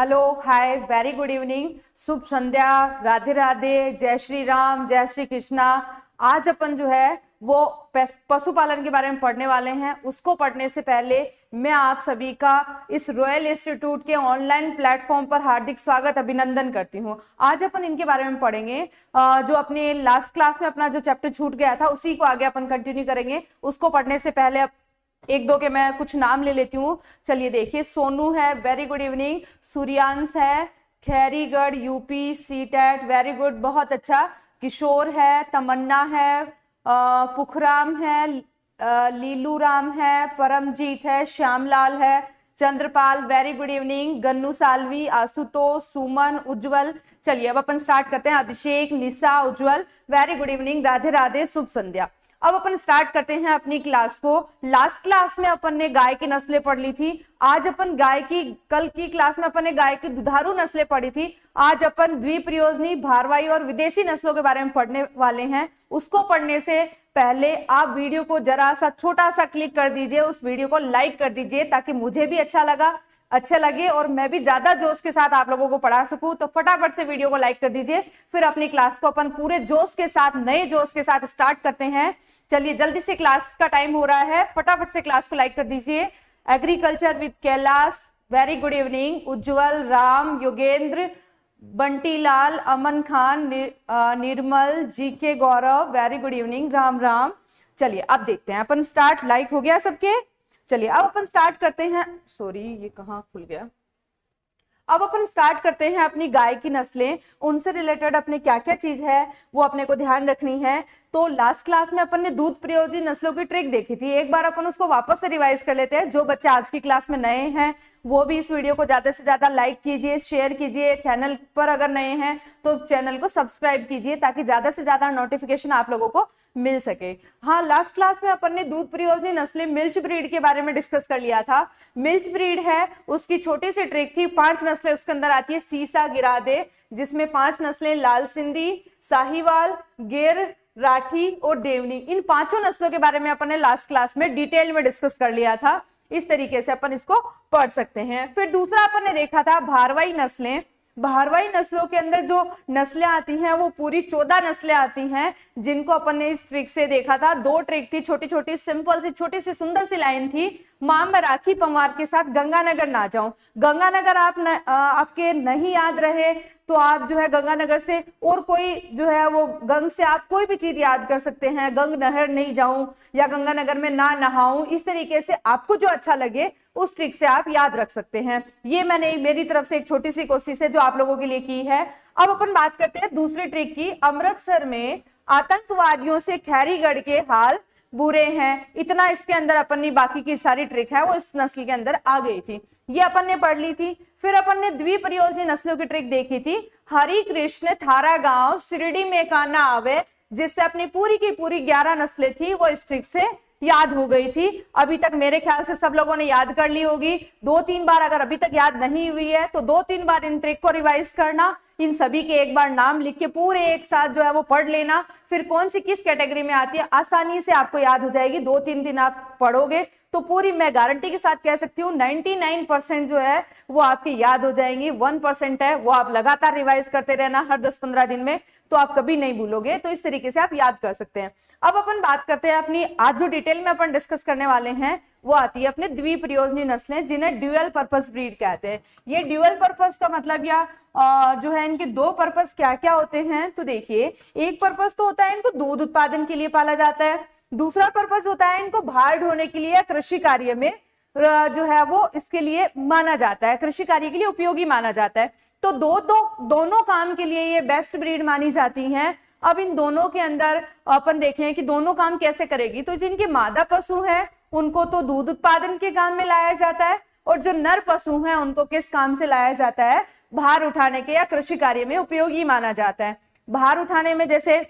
Hello, हाय, very good evening, शुभ संध्या, राधे राधे, जय श्री राम, जय श्री कृष्णा। आज अपन जो है वो पशुपालन के बारे में पढ़ने वाले हैं। उसको पढ़ने से पहले मैं आप सभी का इस रॉयल इंस्टीट्यूट के ऑनलाइन प्लेटफॉर्म पर हार्दिक स्वागत अभिनंदन करती हूँ। आज अपन इनके बारे में पढ़ेंगे। जो अपने लास्ट क्लास में अपना जो चैप्टर छूट गया था उसी को आगे अपन कंटिन्यू करेंगे। उसको पढ़ने से पहले एक दो के मैं कुछ नाम ले लेती हूँ। चलिए देखिए, सोनू है, वेरी गुड इवनिंग। सूर्यांश है, Khairigarh UP CTET, very good, बहुत अच्छा। किशोर है, तमन्ना है, पुखराम है, लीलू राम है, परमजीत है, श्यामलाल है, Chandrapal, very good evening. Gannu Salvi, Ashutosh, Suman, Ujjwal. चलिए अब अपन स्टार्ट करते हैं। Abhishek, Nisha, Ujjwal, very good evening, Radhe Radhe, शुभ संध्या। अब अपन स्टार्ट करते हैं अपनी क्लास को। लास्ट क्लास में अपन ने गाय की नस्लें पढ़ ली थी। आज अपन कल की क्लास में अपन ने गाय की दुधारू नस्लें पढ़ी थी। आज अपन द्विप्रयोजनी, भारवाही और विदेशी नस्लों के बारे में पढ़ने वाले हैं। उसको पढ़ने से पहले आप वीडियो को जरा सा छोटा सा क्लिक कर दीजिए, उस वीडियो को लाइक कर दीजिए ताकि मुझे भी अच्छा लगे और मैं भी ज्यादा जोश के साथ आप लोगों को पढ़ा सकूं। तो फटाफट से वीडियो को लाइक कर दीजिए। फिर अपनी क्लास को अपन पूरे जोश के साथ, नए जोश के साथ स्टार्ट करते हैं। चलिए जल्दी से, क्लास का टाइम हो रहा है, फटाफट से क्लास को लाइक कर दीजिए। Agriculture with Kailash, very good evening. Ujjwal, Ram, Yogendra, Bantilal, Aman Khan, Nirmal, GK Gaurav, very good evening, Ram Ram. चलिए अब देखते हैं अपन स्टार्ट। लाइक हो गया सबके? चलिए अब अपन स्टार्ट करते हैं। सॉरी, ये कहाँ खुल गया। अब अपन स्टार्ट करते हैं अपनी गाय की नस्लें। उनसे रिलेटेड अपने क्या क्या चीज है वो अपने को ध्यान रखनी है। तो लास्ट क्लास में अपन ने दूध प्रयोजी नस्लों की ट्रिक देखी थी। एक बार अपन उसको वापस से रिवाइज कर लेते हैं। जो बच्चे आज की क्लास में नए हैं वो भी इस वीडियो को ज्यादा से ज्यादा लाइक कीजिए, शेयर कीजिए। चैनल पर अगर नए हैं तो चैनल को सब्सक्राइब कीजिए ताकि ज्यादा से ज्यादा नोटिफिकेशन आप लोगों को मिल सके। हाँ, लास्ट क्लास में अपन ने दूध प्रयोजनी नस्लें मिल्च ब्रीड के बारे में डिस्कस कर लिया था। मिल्च ब्रीड है, उसकी छोटी सी ट्रिक थी। 5 नस्लें उसके अंदर आती है। सीसा, गिरादे, जिसमें 5 नस्लें लाल सिंधी, साहिवाल, गिर, राठी और देवनी, इन 5 नस्लों के बारे में अपन ने लास्ट क्लास में डिटेल में डिस्कस कर लिया था। इस तरीके से अपन इसको पढ़ सकते हैं। फिर दूसरा अपन ने देखा था भारवाही नस्लें। भारवाही नस्लों के अंदर जो नस्लें आती हैं वो पूरी 14 नस्लें आती हैं, जिनको अपन ने इस ट्रिक से देखा था। 2 ट्रिक थी, छोटी छोटी सिंपल सी छोटी सी सुंदर सी लाइन थी। मां मैं राखी पंवार के साथ गंगानगर ना जाऊं। गंगानगर आपके नहीं याद रहे तो आप जो है गंगानगर से और कोई जो है वो गंग से आप कोई भी चीज याद कर सकते हैं। गंग नहर नहीं जाऊं या गंगानगर में ना नहाऊं, इस तरीके से आपको जो अच्छा लगे उस ट्रिक से आप याद रख सकते हैं। ये मैंने मेरी तरफ से एक छोटी सी कोशिश है जो आप लोगों के लिए की है। अब अपन बात करते हैं दूसरी ट्रिक की। अमृतसर में आतंकवादियों से खैरीगढ़ के हाल बुरे हैं। इतना इसके अंदर अपन ने, बाकी की सारी ट्रिक है वो इस नस्ल के अंदर आ गई थी, ये अपन ने पढ़ ली थी। फिर अपन ने द्विप्रयोजनी नस्लों की ट्रिक देखी थी। हरि कृष्ण थारा गांव शिरडी में का ना आवे, जिससे अपनी पूरी की पूरी 11 नस्लें थी वो इस ट्रिक से याद हो गई थी। अभी तक मेरे ख्याल से सब लोगों ने याद कर ली होगी। 2-3 बार, अगर अभी तक याद नहीं हुई है तो 2-3 बार इन ट्रिक को रिवाइज करना। इन सभी के एक बार नाम लिख के पूरे एक साथ जो है वो पढ़ लेना। फिर कौन सी किस कैटेगरी में आती है आसानी से आपको याद हो जाएगी। 2-3 दिन आप पढ़ोगे तो पूरी, मैं गारंटी के साथ कह सकती हूँ 99% जो है वो आपकी याद हो जाएंगी। 1% है वो आप लगातार रिवाइज करते रहना हर 10-15 दिन में, तो आप कभी नहीं भूलोगे। तो इस तरीके से आप याद कर सकते हैं। अब अपन बात करते हैं अपनी, आज जो डिटेल में अपन डिस्कस करने वाले हैं वो आती है अपने द्विप्रयोजनी नस्लें, जिन्हें ड्यूअल पर्पस ब्रीड कहते हैं। ये ड्यूअल पर्पस का मतलब या जो है इनके 2 पर्पस क्या क्या होते हैं तो देखिए, एक पर्पस तो होता है इनको दूध उत्पादन के लिए पाला जाता है। दूसरा पर्पस होता है इनको भार ढोने के लिए, कृषि कार्य में जो है वो इसके लिए माना जाता है, कृषि कार्य के लिए उपयोगी माना जाता है। तो दोनों काम के लिए ये बेस्ट ब्रीड मानी जाती हैं। अब इन दोनों के अंदर अपन देखें कि दोनों काम कैसे करेगी। तो जिनके मादा पशु हैं उनको तो दूध उत्पादन के काम में लाया जाता है, और जो नर पशु हैं उनको किस काम से लाया जाता है, भार उठाने के या कृषि कार्य में उपयोगी माना जाता है। भार उठाने में जैसे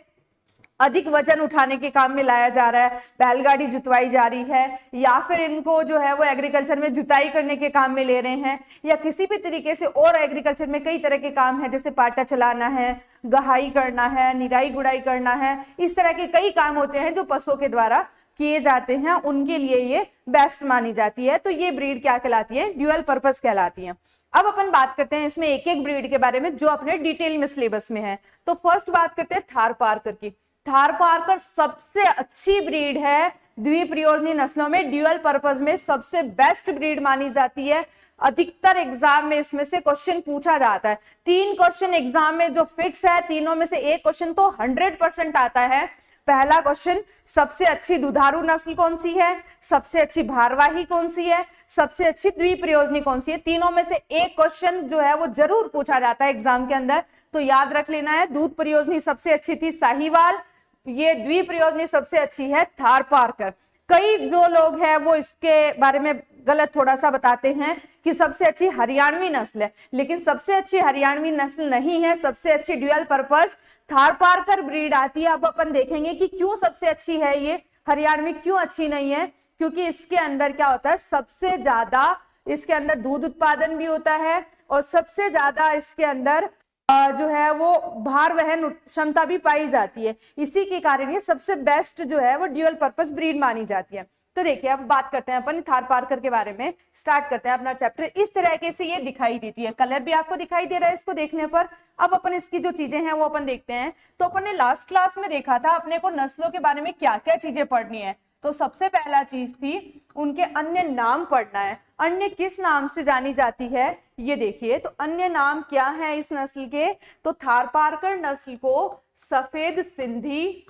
अधिक वजन उठाने के काम में लाया जा रहा है, बैलगाड़ी जुतवाई जा रही है, या फिर इनको जो है वो एग्रीकल्चर में जुताई करने के काम में ले रहे हैं, या किसी भी तरीके से और एग्रीकल्चर में कई तरह के काम है, जैसे पाटा चलाना है, गहाई करना है, निराई गुड़ाई करना है। इस तरह के कई काम होते हैं जो पशुओं के द्वारा किए जाते हैं, उनके लिए ये बेस्ट मानी जाती है। तो ये ब्रीड क्या कहलाती है, ड्यूअल पर्पस कहलाती है। अब अपन बात करते हैं इसमें एक एक ब्रीड के बारे में जो अपने डिटेल में सिलेबस में है। तो फर्स्ट बात करते हैं थारपारकर की। थारपारकर सबसे अच्छी ब्रीड है द्विप्रयोजनी नस्लों में, ड्यूअल पर्पस में सबसे बेस्ट ब्रीड मानी जाती है। अधिकतर एग्जाम में इसमें से क्वेश्चन पूछा जाता है। 3 क्वेश्चन एग्जाम में जो फिक्स है, तीनों में से एक क्वेश्चन तो 100% आता है। पहला क्वेश्चन, सबसे अच्छी दुधारू नस्ल कौन सी है, सबसे अच्छी भारवाही कौन सी है, सबसे अच्छी द्विप्रयोजनी कौन सी है। तीनों में से एक क्वेश्चन जो है वो जरूर पूछा जाता है एग्जाम के अंदर, तो याद रख लेना है। दूध प्रयोजनी सबसे अच्छी थी साहीवाल, ये द्विप्रयोजनी सबसे अच्छी है थारपारकर। कई जो लोग हैं वो इसके बारे में गलत थोड़ा सा बताते हैं कि सबसे अच्छी हरियाणवी नस्ल है, लेकिन सबसे अच्छी हरियाणवी नस्ल नहीं है, सबसे अच्छी ड्यूअल पर्पस थारपारकर ब्रीड आती है। अब अपन देखेंगे कि क्यों सबसे अच्छी है ये हरियाणवी, क्यों अच्छी नहीं है, क्योंकि इसके अंदर क्या होता है, सबसे ज्यादा इसके अंदर दूध उत्पादन भी होता है और सबसे ज्यादा इसके अंदर जो है वो भार वहन क्षमता भी पाई जाती है। इसी के कारण ये सबसे बेस्ट जो है वो ड्यूअल पर्पस ब्रीड मानी जाती है। तो देखिए अब बात करते हैं अपन थारपारकर के बारे में, स्टार्ट करते हैं अपना चैप्टर। इस तरीके से ये दिखाई देती है, कलर भी आपको दिखाई दे रहा है इसको देखने पर। अब अपन इसकी जो चीजें हैं वो अपन देखते हैं। तो अपन ने लास्ट क्लास में देखा था अपने को नस्लों के बारे में क्या क्या चीजें पढ़नी है। तो सबसे पहला चीज थी उनके अन्य नाम पढ़ना है। अन्य किस नाम से जानी जाती है ये देखिए। तो अन्य नाम क्या है इस नस्ल के, तो थारपारकर नस्ल को सफेद सिंधी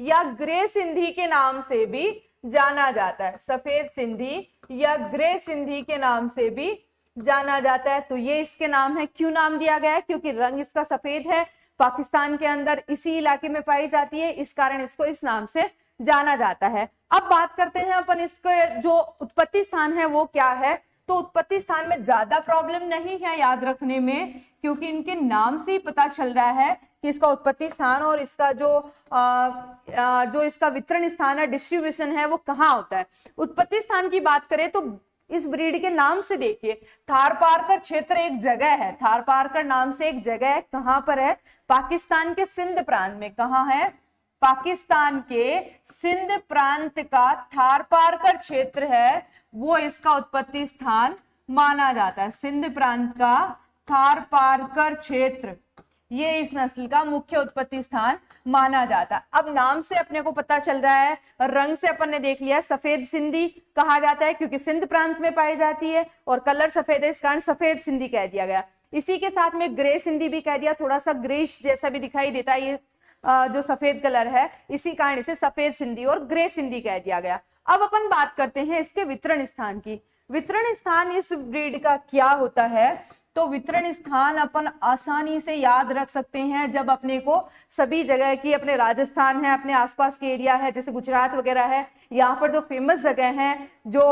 या ग्रे सिंधी के नाम से भी जाना जाता है। सफेद सिंधी या ग्रे सिंधी के नाम से भी जाना जाता है। तो ये इसके नाम है। क्यों नाम दिया गया है, क्योंकि रंग इसका सफेद है, पाकिस्तान के अंदर इसी इलाके में पाई जाती है, इस कारण इसको इस नाम से जाना जाता है। अब बात करते हैं अपन इसके जो उत्पत्ति स्थान है वो क्या है। तो उत्पत्ति स्थान में ज्यादा प्रॉब्लम नहीं है याद रखने में, क्योंकि इनके नाम से ही पता चल रहा है कि इसका उत्पत्ति स्थान और इसका जो इसका वितरण स्थान है, डिस्ट्रीब्यूशन है, वो कहाँ होता है। उत्पत्ति स्थान की बात करें तो इस ब्रीड के नाम से देखिए, थारपारकर क्षेत्र एक जगह है, थारपारकर नाम से एक जगह है। कहां पर है, पाकिस्तान के सिंध प्रांत में। कहां है, पाकिस्तान के सिंध प्रांत का थारपारकर क्षेत्र है, वो इसका उत्पत्ति स्थान माना जाता है। सिंध प्रांत का थारपारकर क्षेत्र ये इस नस्ल का मुख्य उत्पत्ति स्थान माना जाता है। अब नाम से अपने को पता चल रहा है, रंग से अपन ने देख लिया, सफेद सिंधी कहा जाता है क्योंकि सिंध प्रांत में पाई जाती है और कलर सफेद है, इस कारण सफेद सिंधी कह दिया गया। इसी के साथ में ग्रे सिंधी भी कह दिया, थोड़ा सा ग्रेश जैसा भी दिखाई देता है ये जो सफेद कलर है, इसी कारण इसे सफेद सिंधी और ग्रे सिंधी कह दिया गया। अब अपन बात करते हैं इसके वितरण स्थान की। वितरण स्थान इस ब्रीड का क्या होता है, तो वितरण स्थान अपन आसानी से याद रख सकते हैं जब अपने को सभी जगह की, अपने राजस्थान है, अपने आसपास के एरिया है जैसे गुजरात वगैरह है, यहाँ पर जो फेमस जगह हैं जो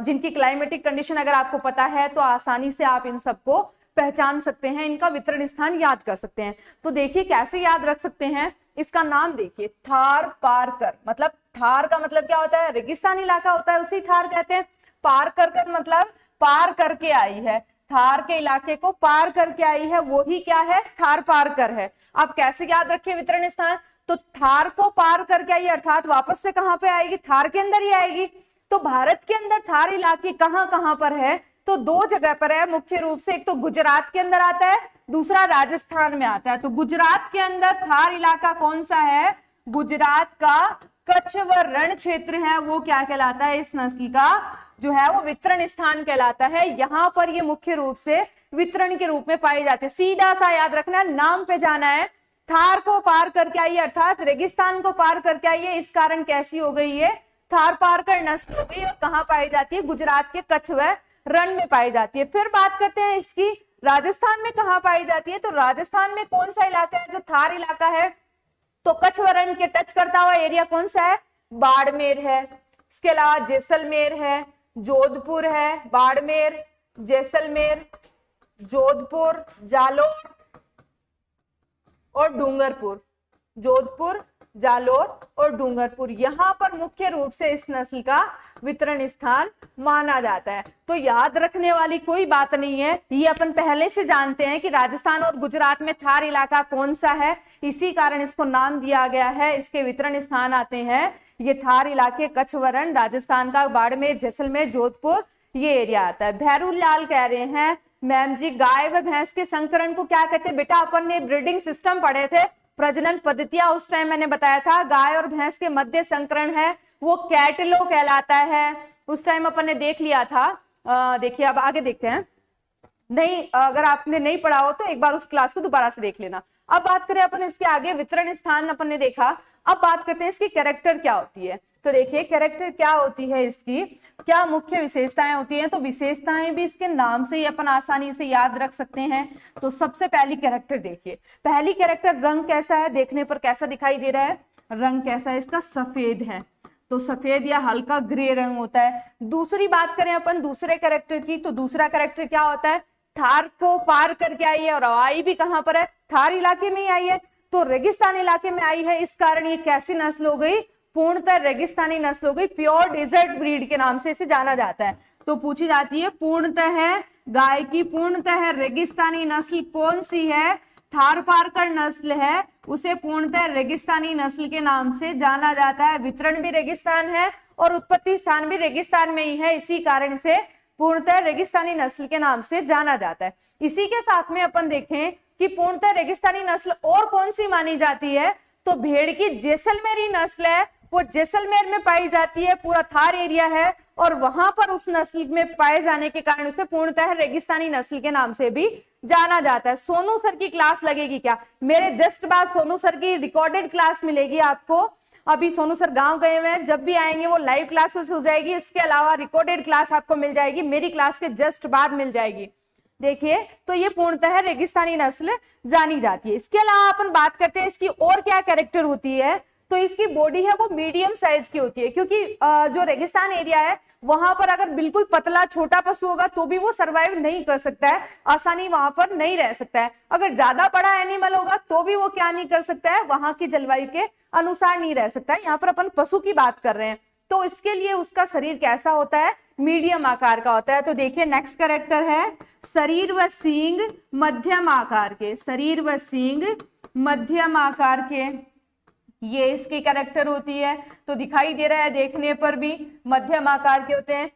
जिनकी क्लाइमेटिक कंडीशन अगर आपको पता है तो आसानी से आप इन सबको पहचान सकते हैं, इनका वितरण स्थान याद कर सकते हैं। तो देखिए कैसे याद रख सकते हैं, इसका नाम देखिए थारपारकर, मतलब थार का मतलब क्या होता है, रेगिस्तान इलाका होता है, उसी थार कहते हैं। पारकर मतलब पार करके आई है, थार के इलाके को पार करके आई है, वो ही क्या है, थारपारकर है। आप कैसे याद रखिए वितरण स्थान, तो थार को पार करके आई अर्थात वापस से कहां पे आएगी, थार के अंदर ही आएगी। तो भारत के अंदर थार इलाके कहां कहां पर है, तो 2 जगह पर है मुख्य रूप से। एक तो गुजरात के अंदर आता है, दूसरा राजस्थान में आता है। तो गुजरात के अंदर थार इलाका कौन सा है, गुजरात का कच्छ व रण क्षेत्र है, वो क्या कहलाता है, इस नस्ल का जो है वो वितरण स्थान कहलाता है। यहाँ पर ये मुख्य रूप से वितरण के रूप में पाई जाती है। सीधा सा याद रखना, नाम पे जाना है। थार को पार करके आई अर्थात रेगिस्तान को पार करके आई है, इस कारण कैसी हो गई है, थारपारकर नस्ल हो गई। और कहाँ पाई जाती है, गुजरात के कच्छ व रण में पाई जाती है। फिर बात करते हैं इसकी राजस्थान में कहाँ पाई जाती है। तो राजस्थान में कौन सा इलाका है जो थार इलाका है, तो कच्छ व रण के टच करता हुआ एरिया कौन सा है, बाड़मेर है। इसके अलावा जैसलमेर है, जोधपुर है, बाड़मेर, जैसलमेर, जोधपुर, जालोर और डूंगरपुर। जोधपुर, जालोर और डूंगरपुर, यहां पर मुख्य रूप से इस नस्ल का वितरण स्थान माना जाता है। तो याद रखने वाली कोई बात नहीं है, ये अपन पहले से जानते हैं कि राजस्थान और गुजरात में थार इलाका कौन सा है, इसी कारण इसको नाम दिया गया है। इसके वितरण स्थान आते हैं ये थार इलाके, कच्छ व रण, राजस्थान का बाड़मेर, जैसलमेर, जोधपुर, ये एरिया आता है। भैरू लाल कह रहे हैं मैम जी गाय व भैंस के संकरण को क्या कहते हैं? बेटा अपन ने ब्रीडिंग सिस्टम पढ़े थे, प्रजनन पद्धतियां, उस टाइम मैंने बताया था गाय और भैंस के मध्य संकरण है वो कैटलो कहलाता है, उस टाइम अपन ने देख लिया था। देखिए अब आगे देखते हैं, नहीं अगर आपने नहीं पढ़ा हो तो एक बार उस क्लास को दोबारा से देख लेना। अब बात करें अपन इसके आगे, वितरण स्थान अपन ने देखा, अब बात करते हैं इसकी कैरेक्टर क्या होती है। तो देखिए कैरेक्टर क्या होती है, इसकी क्या मुख्य विशेषताएं होती हैं। तो विशेषताएं भी इसके नाम से ही अपन आसानी से याद रख सकते हैं। तो सबसे पहली कैरेक्टर देखिए, पहली कैरेक्टर रंग कैसा है, देखने पर कैसा दिखाई दे रहा है, रंग कैसा है इसका, सफेद है, तो सफेद या हल्का ग्रे रंग होता है। दूसरी बात करें अपन दूसरे कैरेक्टर की, तो दूसरा कैरेक्टर क्या होता है, थार को पार करके आई है और आई भी कहां पर है, थार इलाके में ही आई है, तो रेगिस्तान इलाके में आई है, इस कारण ये कैसी नस्ल हो गई, पूर्णतः रेगिस्तानी नस्ल हो गई, प्योर डेजर्ट ब्रीड के नाम से इसे जाना जाता है। तो पूछी जाती है पूर्णतः है गाय की पूर्णतः रेगिस्तानी नस्ल कौन सी है, थार पारकर नस्ल है, उसे पूर्णतः रेगिस्तानी नस्ल के नाम से जाना जाता है। वितरण भी रेगिस्तान है और उत्पत्ति स्थान भी रेगिस्तान में ही है, इसी कारण से पूर्णतः रेगिस्तानी नस्ल के नाम से जाना जाता है। इसी के साथ में अपन देखें कि पूर्णतः रेगिस्तानी नस्ल और कौन सी मानी जाती है, तो भेड़ की जैसलमेरी नस्ल है, वो जैसलमेर में पाई जाती है, पूरा थार एरिया है और वहां पर उस नस्ल में पाए जाने के कारण उसे पूर्णतः रेगिस्तानी नस्ल के नाम से भी जाना जाता है। सोनू सर की क्लास लगेगी क्या, मेरे जस्ट बाद सोनू सर की रिकॉर्डेड क्लास मिलेगी आपको, अभी सोनू सर गांव गए हुए हैं, जब भी आएंगे वो लाइव क्लासेस हो जाएगी, इसके अलावा रिकॉर्डेड क्लास आपको मिल जाएगी, मेरी क्लास के जस्ट बाद मिल जाएगी। देखिए तो ये पूर्णतः रेगिस्तानी नस्ल जानी जाती है। इसके अलावा अपन बात करते हैं इसकी और क्या कैरेक्टर होती है, तो इसकी बॉडी है वो मीडियम साइज की होती है, क्योंकि जो रेगिस्तान एरिया है वहां पर अगर बिल्कुल पतला छोटा पशु होगा तो भी वो सरवाइव नहीं कर सकता है, आसानी वहां पर नहीं रह सकता है। अगर ज्यादा बड़ा एनिमल होगा तो भी वो क्या नहीं कर सकता है, वहां की जलवायु के अनुसार नहीं रह सकता है। यहाँ पर अपन पशु की बात कर रहे हैं, तो इसके लिए उसका शरीर कैसा होता है, मीडियम आकार का होता है। तो देखिए नेक्स्ट कैरेक्टर है शरीर व सींग मध्यम आकार के, शरीर व सींग मध्यम आकार के, ये इसकी कैरेक्टर होती है। तो दिखाई दे रहा है देखने पर भी मध्यम आकार के होते हैं।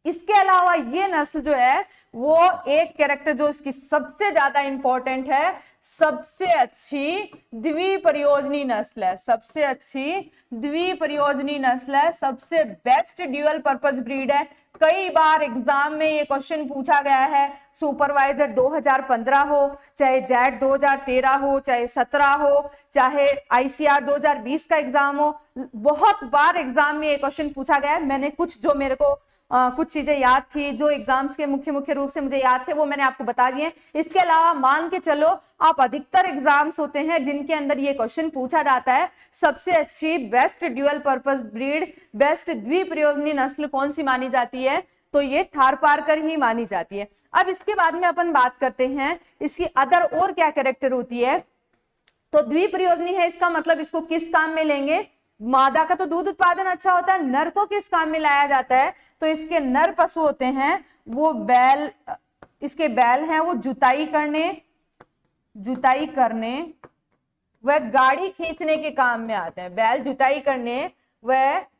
इसके अलावा ये नस्ल जो है वो एक कैरेक्टर जो इसकी सबसे ज्यादा इंपॉर्टेंट है, सबसे अच्छी द्विप्रयोजनी नस्ल है, सबसे अच्छी द्विप्रयोजनी नस्ल है, सबसे बेस्ट ड्यूअल पर्पस ब्रीड है। कई बार एग्जाम में ये क्वेश्चन पूछा गया है, सुपरवाइजर 2015 हो, चाहे जेट 2013 हो, चाहे 17 हो, चाहे आईसीआर 2020 का एग्जाम हो, बहुत बार एग्जाम में ये क्वेश्चन पूछा गया है। मैंने कुछ जो मेरे को कुछ चीजें याद थी, जो एग्जाम्स के मुख्य रूप से मुझे याद थे, वो मैंने आपको बता दिए। इसके अलावा मान के चलो आप अधिकतर एग्जाम्स होते हैं जिनके अंदर ये क्वेश्चन पूछा जाता है, सबसे अच्छी best dual purpose breed, best द्विप्रयोजनी नस्ल कौन सी मानी जाती है, तो ये थार पारकर ही मानी जाती है। अब इसके बाद में अपन बात करते हैं इसकी अदर और क्या कैरेक्टर होती है। तो द्विप्रयोजनी है, इसका मतलब इसको किस काम में लेंगे, मादा का तो दूध उत्पादन अच्छा होता है, नर को किस काम में लाया जाता है, तो इसके नर पशु होते हैं वो बैल, इसके बैल हैं वो जुताई करने व गाड़ी खींचने के काम में आते हैं, बैल जुताई करने व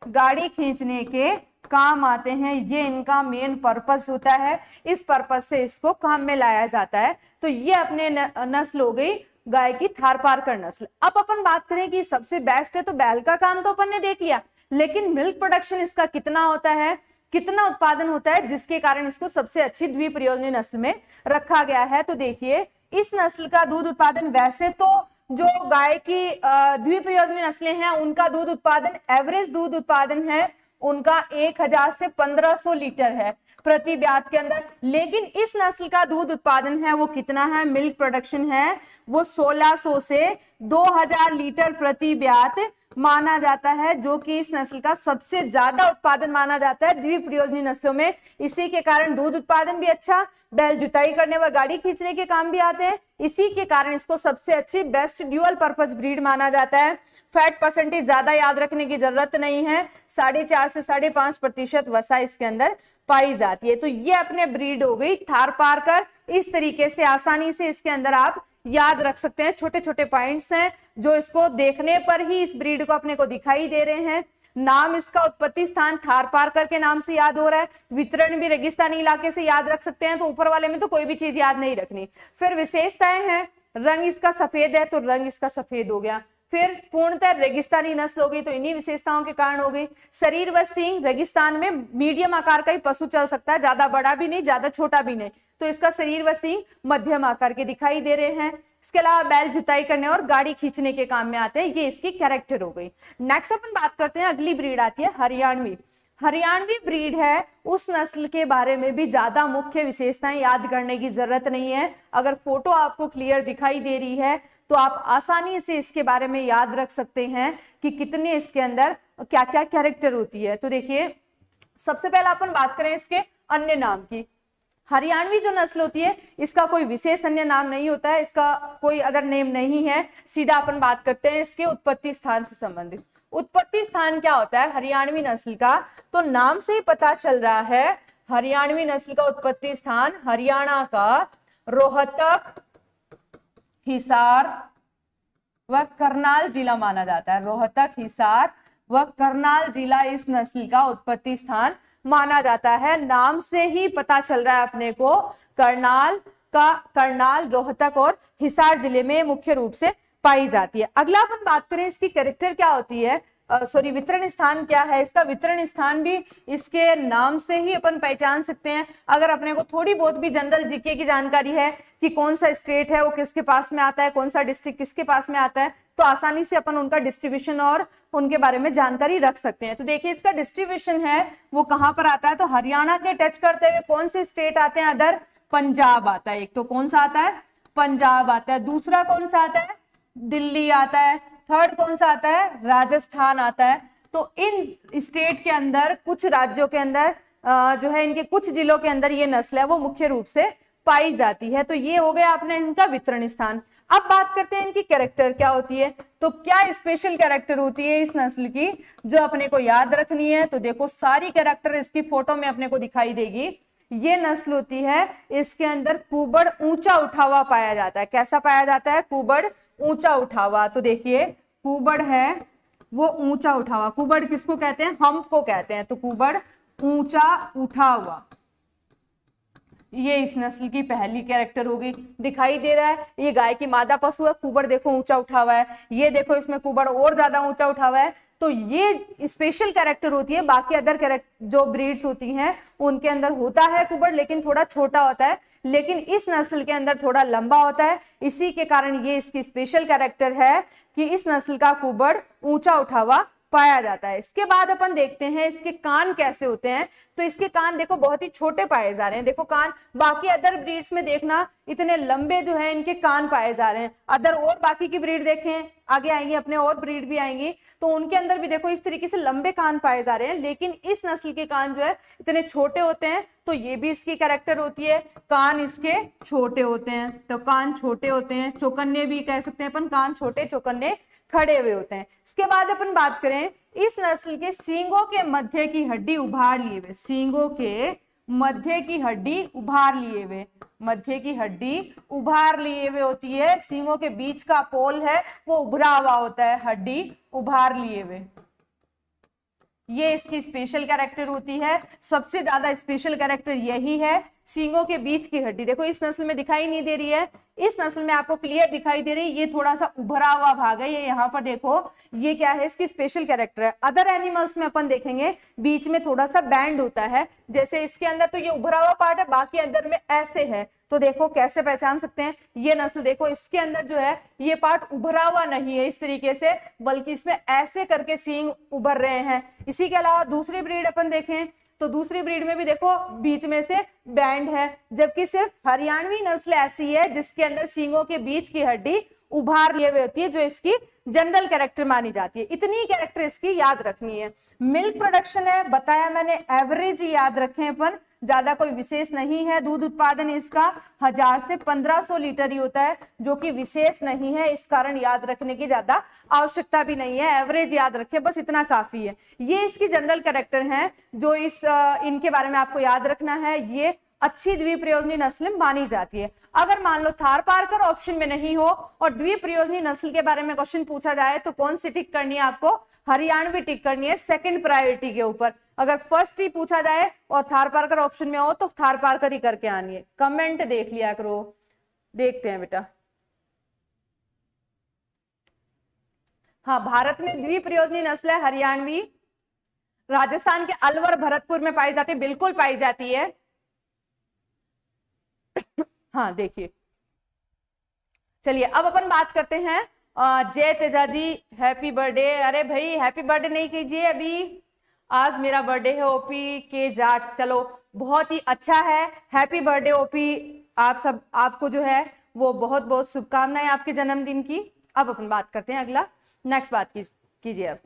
गाड़ी खींचने के काम आते हैं, ये इनका मेन पर्पस होता है, इस पर्पस से इसको काम में लाया जाता है। तो ये अपने नस्ल हो गई गाय की थार पारकर नस्ल। अब अपन बात करें कि सबसे बेस्ट है, तो बैल का काम तो अपन ने देख लिया, लेकिन मिल्क प्रोडक्शन इसका कितना होता है, कितना उत्पादन होता है, जिसके कारण इसको सबसे अच्छी द्विप्रयोजनी नस्ल में रखा गया है। तो देखिए इस नस्ल का दूध उत्पादन, वैसे तो जो गाय की द्विप्रयोजनी नस्लें हैं उनका दूध उत्पादन, एवरेज दूध उत्पादन है उनका 1000 से 1500 लीटर है प्रति ब्यात के अंदर, लेकिन इस नस्ल का दूध उत्पादन है वो कितना है, मिल्क प्रोडक्शन है वो 1600 से 2000 लीटर प्रति ब्यात माना जाता है, जो कि इस नस्ल का सबसे ज्यादा उत्पादन माना जाता है द्विप्रयोजनी नस्लों में। इसी के कारण दूध उत्पादन भी अच्छा, बैल जुताई करने व गाड़ी खींचने के काम भी आते हैं, इसी के कारण इसको सबसे अच्छी बेस्ट ड्यूअल पर्पस ब्रीड माना जाता है। फैट परसेंटेज ज्यादा याद रखने की जरूरत नहीं है, 4.5 से 5.5% वसा इसके अंदर पाई जाती है। तो ये अपने ब्रीड हो गई थार पारकर। इस तरीके से आसानी से इसके अंदर आप याद रख सकते हैं, छोटे छोटे पॉइंट्स हैं जो इसको देखने पर ही इस ब्रीड को अपने को दिखाई दे रहे हैं। नाम इसका उत्पत्ति स्थान थार पारकर के नाम से याद हो रहा है, वितरण भी रेगिस्तानी इलाके से याद रख सकते हैं, तो ऊपर वाले में तो कोई भी चीज याद नहीं रखनी। फिर विशेषताएं हैं, रंग इसका सफेद है तो रंग इसका सफेद हो गया। फिर पूर्णतः रेगिस्तानी नस्ल हो गई तो इन्हीं विशेषताओं के कारण हो गई। शरीर व सींग, रेगिस्तान में मीडियम आकार का ही पशु चल सकता है, ज्यादा बड़ा भी नहीं ज्यादा छोटा भी नहीं, तो इसका शरीर व सींग मध्यम आकार के दिखाई दे रहे हैं। इसके अलावा बैल जुताई करने और गाड़ी खींचने के काम में आते हैं, ये इसकी कैरेक्टर हो गई। नेक्स्ट अपन बात करते हैं, अगली ब्रीड आती है हरियाणवी। हरियाणवी ब्रीड है, उस नस्ल के बारे में भी ज्यादा मुख्य विशेषताएं याद करने की जरूरत नहीं है। अगर फोटो आपको क्लियर दिखाई दे रही है तो आप आसानी से इसके बारे में याद रख सकते हैं कि कितने इसके अंदर क्या क्या कैरेक्टर होती है। तो देखिए, सबसे पहले अपन बात करें इसके अन्य नाम की। हरियाणवी जो नस्ल होती है इसका कोई विशेष अन्य नाम नहीं होता है, इसका कोई अदर नेम नहीं है। सीधा अपन बात करते हैं इसके उत्पत्ति स्थान से संबंधित। उत्पत्ति स्थान क्या होता है हरियाणवी नस्ल का, तो नाम से ही पता चल रहा है हरियाणवी नस्ल का उत्पत्ति स्थान हरियाणा का रोहतक, हिसार व करनाल जिला माना जाता है। रोहतक, हिसार व करनाल जिला इस नस्ल का उत्पत्ति स्थान माना जाता है। नाम से ही पता चल रहा है अपने को, करनाल, रोहतक और हिसार जिले में मुख्य रूप से पाई जाती है। अगला अपन बात करें इसकी कैरेक्टर क्या होती है, वितरण स्थान क्या है। इसका वितरण स्थान भी इसके नाम से ही अपन पहचान सकते हैं। अगर अपने को थोड़ी बहुत भी जनरल जीके की जानकारी है कि कौन सा स्टेट है वो किसके पास में आता है, कौन सा डिस्ट्रिक्ट किसके पास में आता है, तो आसानी से अपन उनका डिस्ट्रीब्यूशन और उनके बारे में जानकारी रख सकते हैं। तो देखिए, इसका डिस्ट्रीब्यूशन है वो कहां पर आता है, तो हरियाणा के टच करते हुए कौन से स्टेट आते हैं अदर, पंजाब आता है। एक तो कौन सा आता है, पंजाब आता है। दूसरा कौन सा आता है, दिल्ली आता है। थर्ड कौन सा आता है, राजस्थान आता है। तो इन स्टेट के अंदर, कुछ राज्यों के अंदर जो है, इनके कुछ जिलों के अंदर ये नस्ल है वो मुख्य रूप से पाई जाती है। तो ये हो गया आपने इनका वितरण स्थान। अब बात करते हैं इनकी कैरेक्टर क्या होती है। तो क्या स्पेशल कैरेक्टर होती है इस नस्ल की जो अपने को याद रखनी है। तो देखो, सारी कैरेक्टर इसकी फोटो में अपने को दिखाई देगी। ये नस्ल होती है, इसके अंदर कुबड़ ऊंचा उठा हुआ पाया जाता है। कैसा पाया जाता है, कुबड़ ऊंचा उठा हुआ। तो देखिए, कुबड़ है वो ऊंचा उठा हुआ। कुबड़ किसको कहते हैं, हम्प को कहते हैं। तो कुबड़ ऊंचा उठा हुआ, ये इस नस्ल की पहली कैरेक्टर होगी। दिखाई दे रहा है, ये गाय की मादा पशु है, कुबड़ देखो ऊंचा उठा हुआ है। ये देखो, इसमें कुबड़ और ज्यादा ऊंचा उठा हुआ है। तो ये स्पेशल कैरेक्टर होती है। बाकी अदर कैरेक्टर जो ब्रीड्स होती हैं उनके अंदर होता है कुबड़, लेकिन थोड़ा छोटा होता है, लेकिन इस नस्ल के अंदर थोड़ा लंबा होता है। इसी के कारण ये इसकी स्पेशल कैरेक्टर है कि इस नस्ल का कुबड़ ऊंचा उठा हुआ पाया जाता है। इसके बाद अपन देखते हैं इसके कान कैसे होते हैं। तो इसके कान देखो बहुत ही छोटे पाए जा रहे हैं। देखो कान, बाकी अदर ब्रीड्स में देखना इतने लंबे जो है इनके कान पाए जा रहे हैं। अदर और बाकी की ब्रीड देखें, आगे आएंगी अपने और ब्रीड भी आएंगी, तो उनके अंदर भी देखो इस तरीके से लंबे कान पाए जा रहे हैं। लेकिन इस नस्ल के कान जो है इतने छोटे होते हैं। तो ये भी इसकी कैरेक्टर होती है, कान इसके छोटे होते हैं। तो कान छोटे होते हैं, चौकन्ने भी कह सकते हैं अपन, कान छोटे चौकन्ने खड़े हुए होते हैं। इसके बाद अपन बात करें, इस नस्ल के सींगों के मध्य की हड्डी उभार लिए हुए, सींगों के मध्य की हड्डी उभार लिए हुए, मध्य की हड्डी उभार लिए हुए होती है। सींगों के बीच का पोल है वो उभरा हुआ होता है, हड्डी उभार लिए हुए। ये इसकी स्पेशल कैरेक्टर होती है। सबसे ज्यादा स्पेशल कैरेक्टर यही है, सींगों के बीच की हड्डी। देखो इस नस्ल में दिखाई नहीं दे रही है, इस नस्ल में आपको क्लियर दिखाई दे रही है। ये थोड़ा सा उभरा हुआ भाग है, ये यहाँ पर देखो, ये क्या है, इसकी स्पेशल कैरेक्टर है। अदर एनिमल्स में अपन देखेंगे बीच में थोड़ा सा बैंड होता है, जैसे इसके अंदर तो ये उभरा हुआ पार्ट है, बाकी अंदर में ऐसे है। तो देखो कैसे पहचान सकते हैं, ये नस्ल देखो इसके अंदर जो है ये पार्ट उभरा हुआ नहीं है इस तरीके से, बल्कि इसमें ऐसे करके सींग उभर रहे हैं। इसी के अलावा दूसरी ब्रीड अपन देखें तो दूसरी ब्रीड में भी देखो बीच में से बैंड है, जबकि सिर्फ हरियाणवी नस्ल ऐसी है जिसके अंदर सींगों के बीच की हड्डी उभार लिए हुए होती है, जो इसकी जनरल कैरेक्टर मानी जाती है। इतनी कैरेक्टर इसकी याद रखनी है। मिल्क प्रोडक्शन है, बताया मैंने, एवरेज ही याद रखें अपन, ज्यादा कोई विशेष नहीं है। दूध उत्पादन इसका 1000 से 1500 लीटर ही होता है, जो कि विशेष नहीं है, इस कारण याद रखने की ज्यादा आवश्यकता भी नहीं है। एवरेज याद रखें, बस इतना काफी है। ये इसकी जनरल कैरेक्टर हैं जो इनके बारे में आपको याद रखना है। ये अच्छी द्विप्रयोजनी नस्ल मानी जाती है। अगर मान लो थारपारकर ऑप्शन में नहीं हो और द्विप्रयोजनी नस्ल के बारे में क्वेश्चन पूछा जाए तो कौन सी टिक करनी है आपको? हरियाणवी टिक करनी है सेकंड प्रायोरिटी के ऊपर। अगर फर्स्ट ही पूछा जाए और थारपारकर ऑप्शन में हो तो थारपारकर ही करके आनी है। कमेंट देख लिया करो। देखते हैं बेटा। हाँ, भारत में द्विप्रयोजनी नस्ल है हरियाणवी, राजस्थान के अलवर भरतपुर में पाई जाती है, बिल्कुल पाई जाती है। हाँ देखिए, चलिए अब अपन बात करते हैं जय तेजाजी हैप्पी बर्थडे। अरे भाई हैप्पी बर्थडे नहीं कीजिए अभी, आज मेरा बर्थडे है ओपी के जाट। चलो बहुत ही अच्छा है, हैप्पी बर्थडे ओपी। आप सब, आपको जो है वो बहुत बहुत शुभकामनाएं आपके जन्मदिन की। अब अपन बात करते हैं अगला, नेक्स्ट बात कीजिए अब।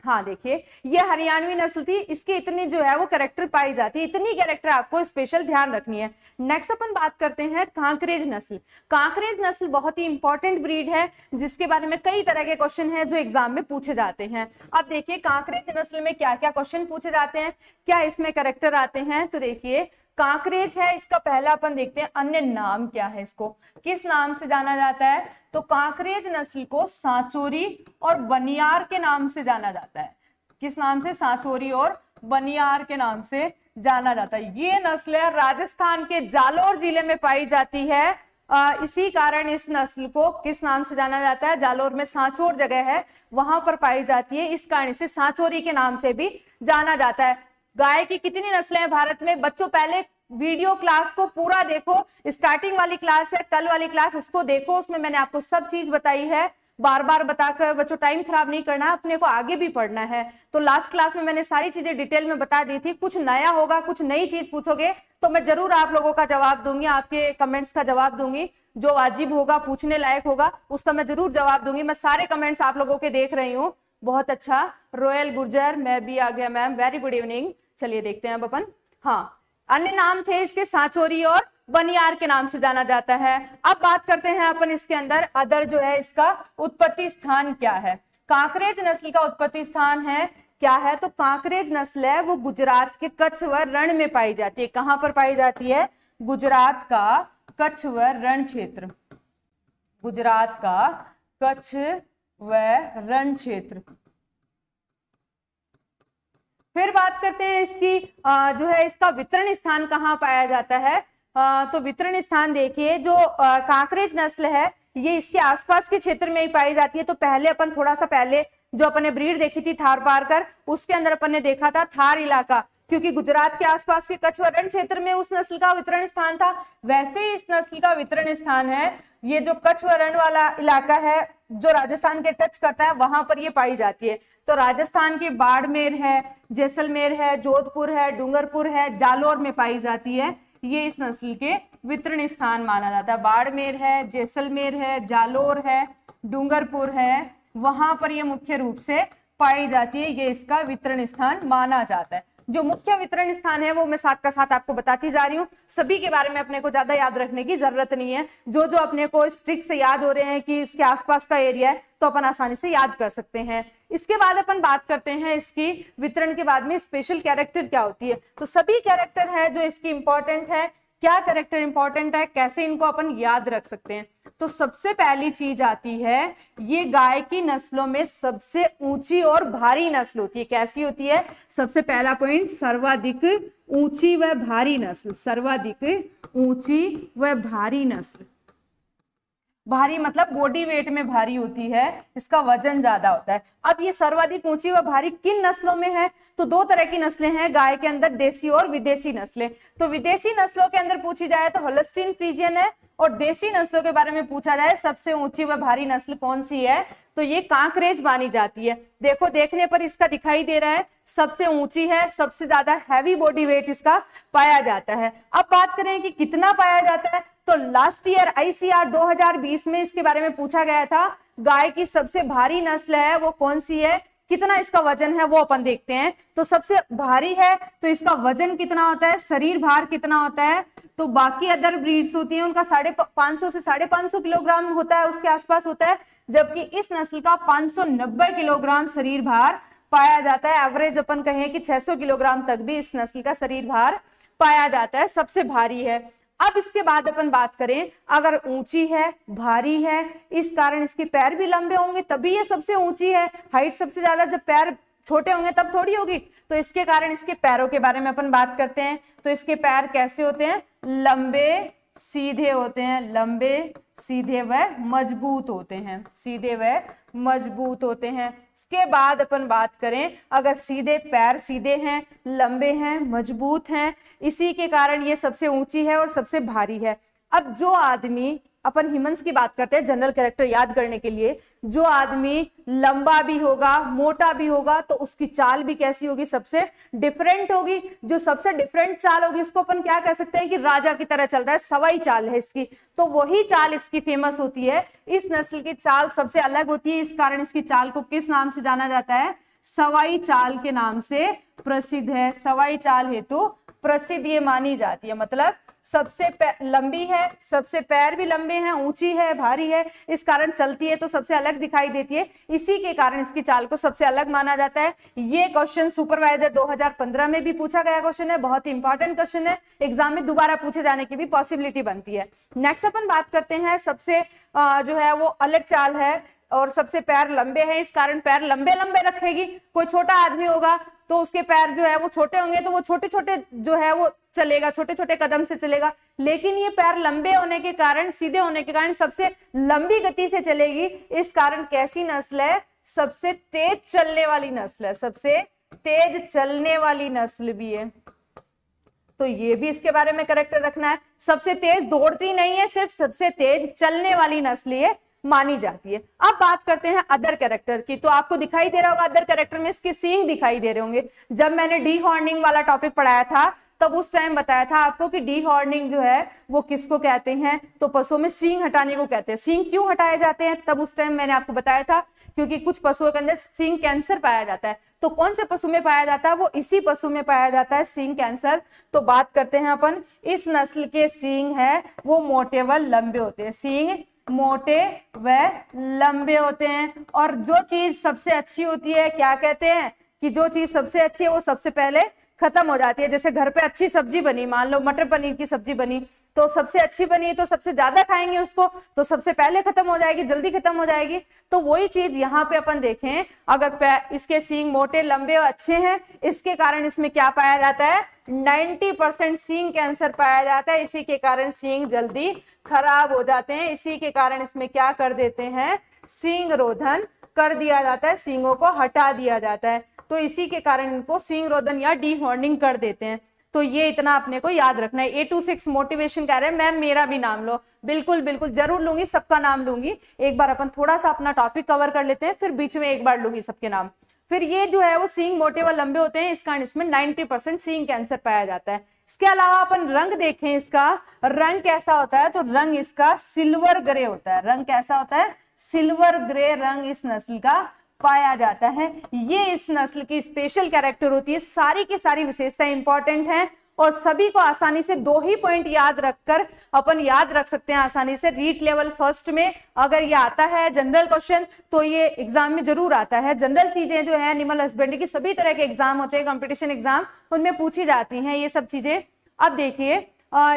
हाँ देखिए, ये हरियाणवी नस्ल थी, इसकी इतनी जो है वो कैरेक्टर पाई जाती है, इतनी कैरेक्टर आपको स्पेशल ध्यान रखनी है। नेक्स्ट अपन बात करते हैं कांकरेज नस्ल। कांकरेज नस्ल बहुत ही इंपॉर्टेंट ब्रीड है जिसके बारे में कई तरह के क्वेश्चन हैं जो एग्जाम में पूछे जाते हैं। अब देखिए कांकरेज नस्ल में क्या क्या क्वेश्चन पूछे जाते हैं, क्या इसमें कैरेक्टर आते हैं। तो देखिए कांकरेज है, इसका पहला अपन देखते हैं अन्य नाम क्या है, इसको किस नाम से जाना जाता है। तो कांकरेज नस्ल को सांचोरी और बनियार के नाम से जाना जाता है। किस नाम से? सांचोरी और बनियार के नाम से जाना जाता है। ये नस्ल है राजस्थान के जालोर जिले में पाई जाती है। इसी कारण इस नस्ल को किस नाम से जाना जाता है? जालोर में सांचोर जगह है, वहां पर पाई जाती है, इस कारण से सांचोरी के नाम से भी जाना जाता है। गाय की कितनी नस्लें हैं भारत में? बच्चों पहले वीडियो क्लास को पूरा देखो, स्टार्टिंग वाली क्लास है, कल वाली क्लास, उसको देखो, उसमें मैंने आपको सब चीज बताई है। बार बार बताकर बच्चों टाइम खराब नहीं करना, अपने को आगे भी पढ़ना है। तो लास्ट क्लास में मैंने सारी चीजें डिटेल में बता दी थी। कुछ नया होगा, कुछ नई चीज पूछोगे तो मैं जरूर आप लोगों का जवाब दूंगी, आपके कमेंट्स का जवाब दूंगी। जो वाजिब होगा, पूछने लायक होगा, उसका मैं जरूर जवाब दूंगी। मैं सारे कमेंट्स आप लोगों के देख रही हूँ। बहुत अच्छा, रोयल गुर्जर, मैं भी आ गया मैम, वेरी गुड इवनिंग। चलिए देखते हैं अब अपन। हाँ, अन्य नाम थे इसके सांचोरी और बनियार के नाम से जाना जाता है। अब बात करते हैं अपन इसके अंदर अदर जो है इसका उत्पत्ति स्थान क्या है। कांकरेज नस्ल का उत्पत्ति स्थान है क्या है? तो कांकरेज नस्ल है वो गुजरात के कच्छ व रण में पाई जाती है। कहां पर पाई जाती है? गुजरात का कच्छ व रण क्षेत्र, गुजरात का कच्छ व रण क्षेत्र। फिर बात करते हैं इसकी जो है इसका वितरण स्थान कहाँ पाया जाता है। तो वितरण स्थान देखिए, जो कांकरेज नस्ल है ये इसके आसपास के क्षेत्र में ही पाई जाती है। तो पहले अपन थोड़ा सा पहले जो अपन ने ब्रीड देखी थी थारपारकर, उसके अंदर अपन ने देखा था थार इलाका, क्योंकि गुजरात के आसपास के कच्छ व रण क्षेत्र में उस नस्ल का वितरण स्थान था। वैसे ही इस नस्ल का वितरण स्थान है ये जो कच्छ व रण वाला इलाका है जो राजस्थान के टच करता है, वहां पर ये पाई जाती है। तो राजस्थान के बाड़मेर है, जैसलमेर है, जोधपुर है, डूंगरपुर है, जालोर में पाई जाती है। ये इस नस्ल के वितरण स्थान माना जाता है। बाड़मेर है, जैसलमेर है, जालोर है, डूंगरपुर है, वहां पर ये मुख्य रूप से पाई जाती है। ये इसका वितरण स्थान माना जाता है। जो मुख्य वितरण स्थान है वो मैं साथ का साथ आपको बताती जा रही हूँ। सभी के बारे में अपने को ज्यादा याद रखने की जरूरत नहीं है। जो जो अपने को स्ट्रिक से याद हो रहे हैं कि इसके आसपास का एरिया है तो अपन आसानी से याद कर सकते हैं। इसके बाद अपन बात करते हैं इसकी वितरण के बाद में स्पेशल कैरेक्टर क्या होती है। तो सभी कैरेक्टर है जो इसकी इंपॉर्टेंट है। क्या कैरेक्टर इंपॉर्टेंट है, कैसे इनको अपन याद रख सकते हैं। तो सबसे पहली चीज आती है, ये गाय की नस्लों में सबसे ऊंची और भारी नस्ल होती है। कैसी होती है? सबसे पहला पॉइंट, सर्वाधिक ऊंची व भारी नस्ल। सर्वाधिक ऊंची व भारी नस्ल। भारी मतलब बॉडी वेट में भारी होती है, इसका वजन ज्यादा होता है। अब ये सर्वाधिक ऊंची व भारी किन नस्लों में है? तो दो तरह की नस्लें हैं गाय के अंदर, देसी और विदेशी नस्लें। तो विदेशी नस्लों के अंदर पूछी जाए तो होल्स्टीन फ्रीजियन है, और देसी नस्लों के बारे में पूछा जाए सबसे ऊंची व भारी नस्ल कौन सी है, तो ये कांकरेज मानी जाती है। देखो देखने पर इसका दिखाई दे रहा है, सबसे ऊंची है, सबसे ज्यादा हैवी बॉडी वेट इसका पाया जाता है। अब बात करें कि कितना पाया जाता है, तो लास्ट ईयर ICR 2020 में इसके बारे में पूछा गया था। गाय की सबसे भारी नस्ल है वो कौन सी है, कितना इसका वजन है वो अपन देखते हैं। तो सबसे भारी है तो इसका वजन कितना होता है, शरीर भार कितना होता है। तो बाकी अदर ब्रीड्स होती हैं उनका 550 से 550 किलोग्राम होता है, उसके आसपास होता है, जबकि इस नस्ल का 590 किलोग्राम शरीर भार पाया जाता है। एवरेज अपन कहें कि 600 किलोग्राम तक भी इस नस्ल का शरीर भार पाया जाता है, सबसे भारी है। अब इसके बाद अपन बात करें, अगर ऊंची है, भारी है, इस कारण इसके पैर भी लंबे होंगे, तभी ये सबसे ऊंची है। हाइट सबसे ज्यादा जब पैर छोटे होंगे तब थोड़ी होगी, तो इसके कारण इसके पैरों के बारे में अपन बात करते हैं। तो इसके पैर कैसे होते हैं? लंबे सीधे होते हैं, लंबे सीधे व मजबूत होते हैं, सीधे व मजबूत होते हैं। इसके बाद अपन बात करें, अगर सीधे पैर सीधे हैं, लंबे हैं, मजबूत हैं, इसी के कारण ये सबसे ऊंची है और सबसे भारी है। अब जो आदमी, अपन ह्यूमंस की बात करते हैं जनरल कैरेक्टर याद करने के लिए, जो आदमी लंबा भी होगा, मोटा भी होगा, तो उसकी चाल भी कैसी होगी? सबसे डिफरेंट होगी। जो सबसे डिफरेंट चाल होगी उसको अपन क्या कह सकते हैं कि राजा की तरह चल रहा है, सवाई चाल है इसकी, तो वही चाल इसकी फेमस होती है। इस नस्ल की चाल सबसे अलग होती है, इस कारण इसकी चाल को किस नाम से जाना जाता है? सवाई चाल के नाम से प्रसिद्ध है, सवाई चाल हेतु प्रसिद्ध ये मानी जाती है। मतलब सबसे लंबी है, सबसे पैर भी लंबे हैं, ऊंची है, भारी है, इस कारण चलती है तो सबसे अलग दिखाई देती है, इसी के कारण इसकी चाल को सबसे अलग माना जाता है। ये क्वेश्चन सुपरवाइजर 2015 में भी पूछा गया क्वेश्चन है, बहुत ही इंपॉर्टेंट क्वेश्चन है, एग्जाम में दोबारा पूछे जाने की भी पॉसिबिलिटी बनती है। नेक्स्ट अपन बात करते हैं, सबसे जो है वो अलग चाल है और सबसे पैर लंबे हैं, इस कारण पैर लंबे लंबे रखेगी। कोई छोटा आदमी होगा तो उसके पैर जो है वो छोटे होंगे, तो वो छोटे छोटे जो है वो चलेगा, छोटे छोटे कदम से चलेगा, लेकिन ये पैर लंबे होने के कारण, सीधे होने के कारण सबसे लंबी गति से चलेगी। इस कारण कैसी नस्ल है? सबसे तेज चलने वाली नस्ल है, सबसे तेज चलने वाली नस्ल भी है, तो ये भी इसके बारे में करेक्ट रखना है। सबसे तेज दौड़ती नहीं है, सिर्फ सबसे तेज चलने वाली नस्ल ये मानी जाती है। अब बात करते हैं अदर कैरेक्टर की, तो आपको दिखाई दे रहा होगा अदर कैरेक्टर में इसके सींग दिखाई दे रहे होंगे। जब मैंने डी हॉर्निंग वाला टॉपिक पढ़ाया था तब उस टाइम बताया था आपको कि डी हॉर्निंग जो है वो किसको कहते हैं? तो पशुओं में सींग हटाने को कहते हैं। सींग क्यों हटाए जाते हैं? तब उस टाइम मैंने आपको बताया था क्योंकि कुछ पशुओं के अंदर सींग कैंसर पाया जाता है। तो कौन से पशु में पाया जाता है? वो इसी पशु में पाया जाता है सींग कैंसर। तो बात करते हैं अपन, इस नस्ल के सींग है वो मोटे व लंबे होते हैं, सींग मोटे व लंबे होते हैं। और जो चीज सबसे अच्छी होती है, क्या कहते हैं कि जो चीज सबसे अच्छी है वो सबसे पहले खत्म हो जाती है। जैसे घर पे अच्छी सब्जी बनी, मान लो मटर पनीर की सब्जी बनी, तो सबसे अच्छी बनी तो सबसे ज्यादा खाएंगे उसको, तो सबसे पहले खत्म हो जाएगी, जल्दी खत्म हो जाएगी। तो वही चीज यहाँ पे अपन देखें, अगर इसके सींग मोटे लंबे और अच्छे हैं, इसके कारण इसमें क्या पाया जाता है? 90% सींग कैंसर पाया जाता है। इसी के कारण सींग जल्दी खराब हो जाते हैं, इसी के कारण इसमें क्या कर देते हैं? सींग रोधन कर दिया जाता है, सींगों को हटा दिया जाता है। तो इसी के कारण इनको सींग रोधन या डी हॉर्निंग कर देते हैं। तो ये इतना अपने को याद रखना है। 826 मोटिवेशन कह रहे हैं मैम मेरा भी नाम लो, बिल्कुल बिल्कुल जरूर लूंगी, सबका नाम लूंगी। एक बार अपन थोड़ा सा अपना टॉपिक कवर कर लेते हैं, फिर बीच में एक बार लूंगी सबके नाम। फिर ये जो है वो सींग मोटे व लंबे होते हैं, इस कारण इसमें 90% सींग कैंसर पाया जाता है। इसके अलावा अपन रंग देखें, इसका रंग कैसा होता है? तो रंग इसका सिल्वर ग्रे होता है। रंग कैसा होता है? सिल्वर ग्रे रंग इस नस्ल का पाया जाता है। ये इस नस्ल की स्पेशल कैरेक्टर होती है। सारी की सारी विशेषताएं इंपॉर्टेंट हैं और सभी को आसानी से 2 ही पॉइंट याद रखकर अपन याद रख सकते हैं आसानी से। रीट लेवल फर्स्ट में अगर ये आता है जनरल क्वेश्चन तो ये एग्जाम में जरूर आता है। जनरल चीजें जो है एनिमल हस्बेंड्री की सभी तरह के एग्जाम होते हैं, कंपटीशन एग्जाम, उनमें पूछी जाती हैं ये सब चीजें। अब देखिए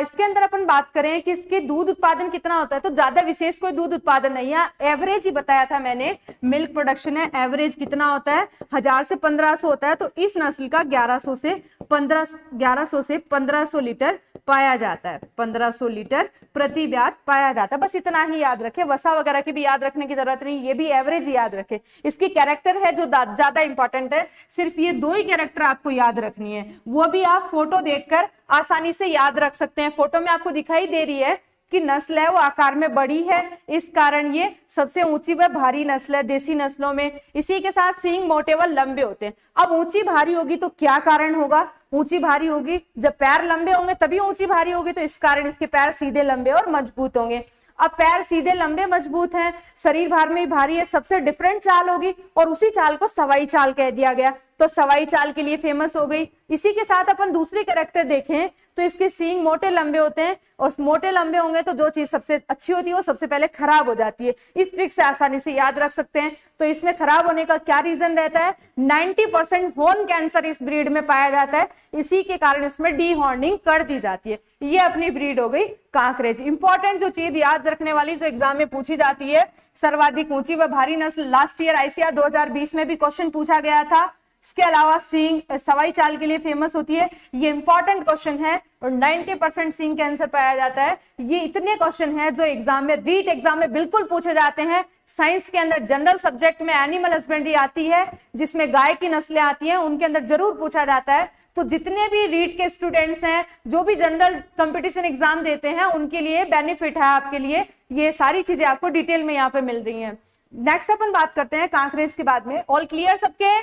इसके अंदर अपन बात करें कि इसके दूध उत्पादन कितना होता है, तो ज्यादा विशेष कोई दूध उत्पादन नहीं है, एवरेज ही बताया था मैंने। मिल्क प्रोडक्शन है, एवरेज कितना होता है? 1000 से 1500 होता है। तो इस नस्ल का 1100 से 1500 लीटर पाया जाता है, 1500 लीटर प्रति ब्यात पाया जाता है। बस इतना ही याद रखे, वसा वगैरह की भी याद रखने की जरूरत नहीं, ये भी एवरेज ही याद रखे। इसकी कैरेक्टर है जो ज्यादा इंपॉर्टेंट है, सिर्फ ये 2 ही कैरेक्टर आपको याद रखनी है, वो भी आप फोटो देखकर आसानी से याद रख सकते हैं। फोटो में आपको दिखाई दे रही है कि नस्ल है वो आकार में बड़ी है, इस कारण ये सबसे ऊंची व भारी नस्ल है देसी नस्लों में। इसी के साथ सींग मोटे व लंबे होते हैं। अब ऊंची भारी होगी तो क्या कारण होगा? ऊंची भारी होगी जब पैर लंबे होंगे तभी ऊंची भारी होगी, तो इस कारण इसके पैर सीधे लंबे और मजबूत होंगे। अब पैर सीधे लंबे मजबूत हैं, शरीर भार में भारी है, सबसे डिफरेंट चाल होगी और उसी चाल को सवाई चाल कह दिया गया, तो सवाई चाल के लिए फेमस हो गई। इसी के साथ अपन दूसरी कैरेक्टर देखें तो इसके सींग मोटे लंबे होते हैं और मोटे लंबे होंगे तो जो चीज सबसे अच्छी होती है वो सबसे पहले खराब हो जाती है। इस ट्रिक से आसानी से याद रख सकते हैं। तो इसमें खराब होने का क्या रीजन रहता है? 90% होर्न कैंसर इस ब्रीड में पाया जाता है, इसी के कारण इसमें डी हॉर्निंग कर दी जाती है। ये अपनी ब्रीड हो गई कांकरेज। इंपॉर्टेंट जो चीज याद रखने वाली जो एग्जाम में पूछी जाती है, सर्वाधिक ऊंची व भारी नस्ल, लास्ट ईयर आईसीआर 2020 में भी क्वेश्चन पूछा गया था। इसके अलावा सींग सवाई चाल के लिए फेमस होती है, ये इंपॉर्टेंट क्वेश्चन है और 90% सींग कैंसर पाया जाता है। ये इतने क्वेश्चन हैं जो एग्जाम में, रीट एग्जाम में बिल्कुल पूछे जाते हैं। साइंस के अंदर जनरल सब्जेक्ट में एनिमल हस्बेंड्री आती है जिसमें गाय की नस्लें आती हैं, उनके अंदर जरूर पूछा जाता है। तो जितने भी रीट के स्टूडेंट्स हैं जो भी जनरल कंपटीशन एग्जाम देते हैं उनके लिए बेनिफिट है, आपके लिए ये सारी चीजें आपको डिटेल में यहाँ पे मिल रही हैं। नेक्स्ट अपन बात करते हैं कांकरेज के बाद में। ऑल क्लियर सबके?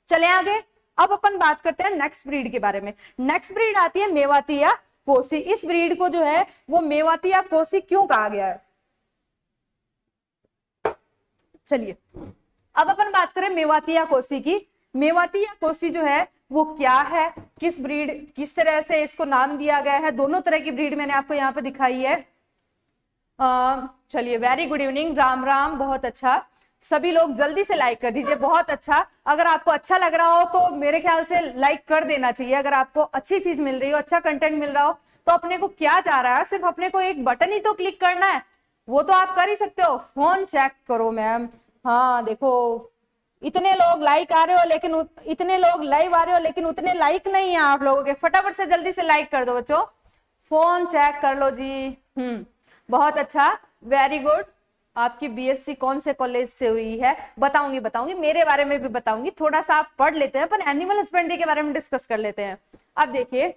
चले आगे। अब अपन बात करते हैं नेक्स्ट ब्रीड के बारे में। नेक्स्ट ब्रीड आती है मेवाती या कोसी। इस ब्रीड को जो है वो मेवाती या कोसी क्यों कहा गया है? चलिए अब अपन बात करें मेवाती या कोसी की। मेवाती या कोसी जो है वो क्या है, किस ब्रीड, किस तरह से इसको नाम दिया गया है, दोनों तरह की ब्रीड मैंने आपको यहाँ पे दिखाई है। चलिए, very good evening, Ram Ram, बहुत अच्छा। सभी लोग जल्दी से लाइक कर दीजिए, बहुत अच्छा। अगर आपको अच्छा लग रहा हो तो मेरे ख्याल से लाइक कर देना चाहिए। अगर आपको अच्छी चीज मिल रही हो, अच्छा कंटेंट मिल रहा हो तो अपने को क्या चाह रहा है, सिर्फ अपने को एक बटन ही तो क्लिक करना है, वो तो आप कर ही सकते हो। फोन चेक करो मैम, हाँ देखो इतने लोग लाइक आ रहे हो लेकिन इतने लोग लाइव आ रहे हो लेकिन उतने लाइक नहीं है आप लोगों के। फटाफट से जल्दी से लाइक कर दो बच्चों, फोन चेक कर लो जी। बहुत अच्छा, वेरी गुड। आपकी बीएससी कौन से कॉलेज से हुई है? बताऊंगी, मेरे बारे में भी बताऊंगी। थोड़ा सा आप पढ़ लेते हैं, अपन एनिमल हस्बेंड्री के बारे में डिस्कस कर लेते हैं। अब देखिए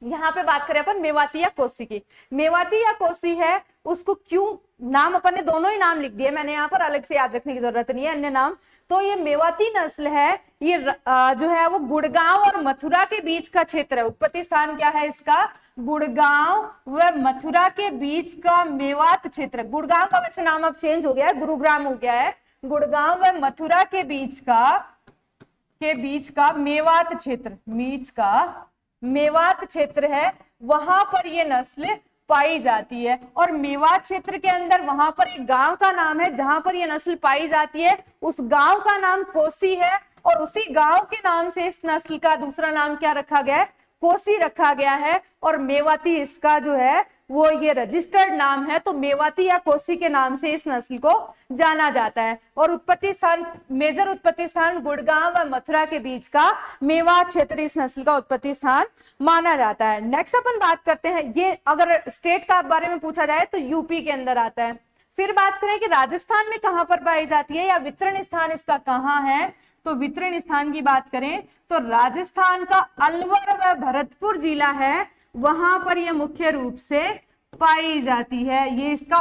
यहाँ पे बात करें अपन मेवाती या कोसी की। मेवाती या कोसी है, उसको क्यों नाम, अपन ने दोनों ही नाम लिख दिए, मैंने यहाँ पर अलग से याद रखने की जरूरत नहीं है अन्य नाम। तो ये मेवाती नस्ल है, ये जो है वो गुड़गांव और मथुरा के बीच का क्षेत्र है। उत्पत्ति स्थान क्या है इसका? गुड़गांव व मथुरा के बीच का मेवात क्षेत्र। गुड़गांव का वैसे नाम अब चेंज हो गया है, गुरुग्राम हो गया है। गुड़गांव व मथुरा के बीच का मेवात क्षेत्र, मेवात क्षेत्र है, वहां पर ये नस्ल पाई जाती है। और मेवात क्षेत्र के अंदर वहां पर एक गांव का नाम है जहां पर ये नस्ल पाई जाती है, उस गांव का नाम कोसी है और उसी गांव के नाम से इस नस्ल का दूसरा नाम क्या रखा गया है? कोसी रखा गया है। और मेवाती इसका जो है वो ये रजिस्टर्ड नाम है, तो मेवाती या कोसी के नाम से इस नस्ल को जाना जाता है। और उत्पत्ति स्थान, मेजर उत्पत्ति स्थान गुड़गांव व मथुरा के बीच का मेवात क्षेत्र इस नस्ल का उत्पत्ति स्थान माना जाता है। नेक्स्ट अपन बात करते हैं, ये अगर स्टेट का बारे में पूछा जाए तो यूपी के अंदर आता है। फिर बात करें कि राजस्थान में कहां पर पाई जाती है या वितरण स्थान इसका कहां है, तो वितरण स्थान की बात करें तो राजस्थान का अलवर व भरतपुर जिला है, वहां पर यह मुख्य रूप से पाई जाती है। ये इसका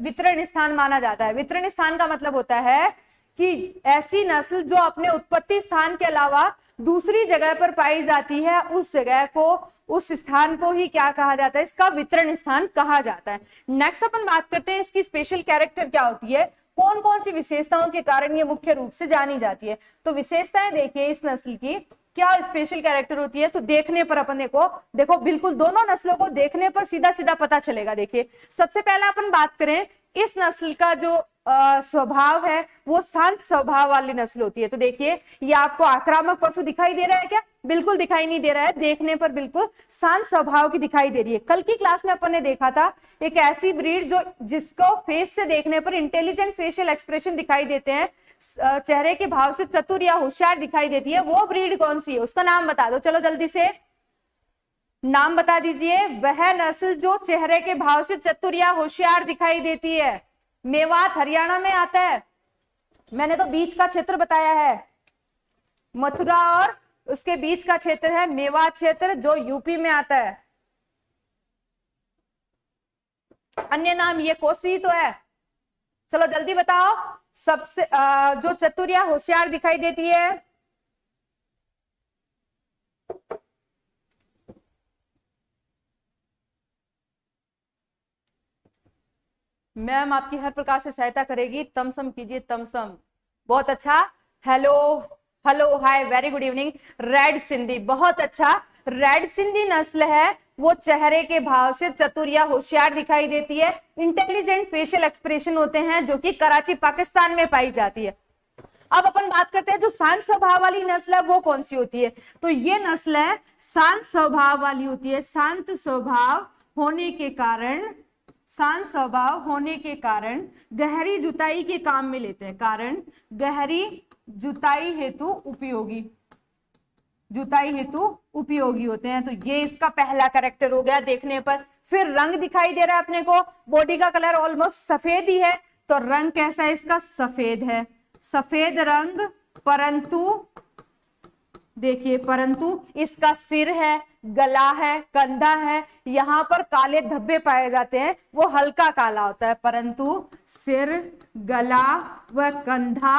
वितरण स्थान माना जाता है। वितरण स्थान का मतलब होता है कि ऐसी नस्ल जो अपने उत्पत्ति स्थान के अलावा दूसरी जगह पर पाई जाती है, उस जगह को, उस स्थान को ही क्या कहा जाता है? इसका वितरण स्थान कहा जाता है। नेक्स्ट अपन बात करते हैं इसकी स्पेशल कैरेक्टर क्या होती है, कौन कौन सी विशेषताओं के कारण ये मुख्य रूप से जानी जाती है। तो विशेषताएं देखिए इस नस्ल की, क्या स्पेशल कैरेक्टर होती है, तो देखने पर अपन देखो बिल्कुल दोनों नस्लों को देखने पर सीधा सीधा पता चलेगा। देखिए सबसे पहला अपन बात करें, इस नस्ल का जो स्वभाव है वो शांत स्वभाव वाली नस्ल होती है। तो देखिए ये आपको आक्रामक पशु दिखाई दे रहा है क्या? बिल्कुल दिखाई नहीं दे रहा है, देखने पर बिल्कुल शांत स्वभाव की दिखाई दे रही है। कल की क्लास में अपन ने देखा था एक ऐसी ब्रीड जो जिसको फेस से देखने पर इंटेलिजेंट फेशियल एक्सप्रेशन दिखाई देते हैं, चेहरे के भाव से चतुर या होशियार दिखाई देती है, वो ब्रीड कौन सी है उसका नाम बता दो। चलो जल्दी से नाम बता दीजिए। वह नस्ल जो चेहरे के भाव से चतुर या होशियार दिखाई देती है, मेवात हरियाणा में आता है। मैंने तो बीच का क्षेत्र बताया है, मथुरा और उसके बीच का क्षेत्र है मेवात क्षेत्र, जो यूपी में आता है। अन्य नाम ये कोसी तो है। चलो जल्दी बताओ, सबसे जो चतुर या होशियार दिखाई देती है, मैम आपकी हर प्रकार से सहायता करेगी, तमसम कीजिए तमसम। बहुत अच्छा, hello hello hi very good evening. Red Sindhi, बहुत अच्छा। रेड सिंधी नस्ल है वो चेहरे के भाव से चतुर या होशियार दिखाई देती है, इंटेलिजेंट फेशियल एक्सप्रेशन होते हैं, जो कि कराची पाकिस्तान में पाई जाती है। अब अपन बात करते हैं जो शांत स्वभाव वाली नस्ल है वो कौन सी होती है। तो ये नस्ल है शांत स्वभाव वाली होती है। शांत स्वभाव होने के कारण, शांत स्वभाव होने के कारण गहरी जुताई के काम में लेते हैं, कारण गहरी जुताई हेतु उपयोगी, जुताई हेतु उपयोगी होते हैं। तो ये इसका पहला कैरेक्टर हो गया देखने पर। फिर रंग दिखाई दे रहा है अपने को, बॉडी का कलर ऑलमोस्ट सफेद ही है, तो रंग कैसा है इसका, सफेद है, सफेद रंग। परंतु देखिए, परंतु इसका सिर है, गला है, कंधा है, यहाँ पर काले धब्बे पाए जाते हैं, वो हल्का काला होता है। परंतु सिर, गला व कंधा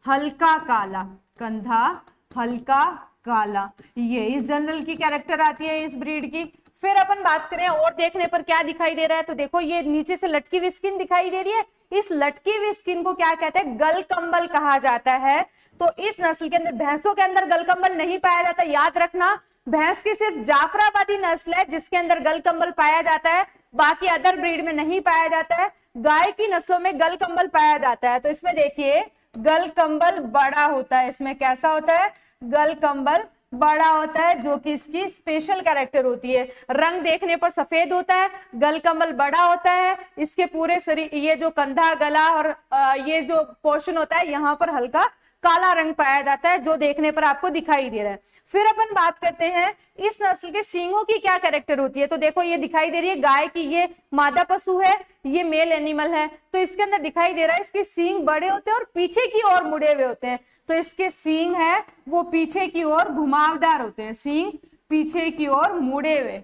हल्का काला, कंधा हल्का काला, ये इस जनरल की कैरेक्टर आती है इस ब्रीड की। फिर अपन बात करें और देखने पर क्या दिखाई दे रहा है, तो देखो ये नीचे से लटकी हुई स्किन दिखाई दे रही है, इस लटकी हुई स्किन को क्या कहते हैं, गलकंबल कहा जाता है। तो इस नस्ल के अंदर, भैंसों के अंदर गलकंबल नहीं पाया जाता, याद रखना। भैंस की सिर्फ जाफराबादी नस्ल है जिसके अंदर गलकंबल पाया जाता है, बाकी अदर ब्रीड में नहीं पाया जाता है। गाय की नस्लों में गलकंबल पाया जाता है। तो इसमें देखिए गलकंबल बड़ा होता है, इसमें कैसा होता है, गलकंबल बड़ा होता है, जो कि इसकी स्पेशल कैरेक्टर होती है। रंग देखने पर सफेद होता है, गलकंबल बड़ा होता है, इसके पूरे शरीर, ये जो कंधा, गला और ये जो पोर्शन होता है, यहाँ पर हल्का काला रंग पाया जाता है, जो देखने पर आपको दिखाई दे रहा है। फिर अपन बात करते हैं इस नस्ल के सींगों की क्या कैरेक्टर होती है। तो देखो ये दिखाई दे रही है गाय की, ये मादा पशु है, ये मेल एनिमल है, तो इसके अंदर दिखाई दे रहा है इसके सींग बड़े होते हैं और पीछे की ओर मुड़े हुए होते हैं। तो इसके सींग है वो पीछे की ओर घुमावदार होते हैं, सींग पीछे की ओर मुड़े हुए,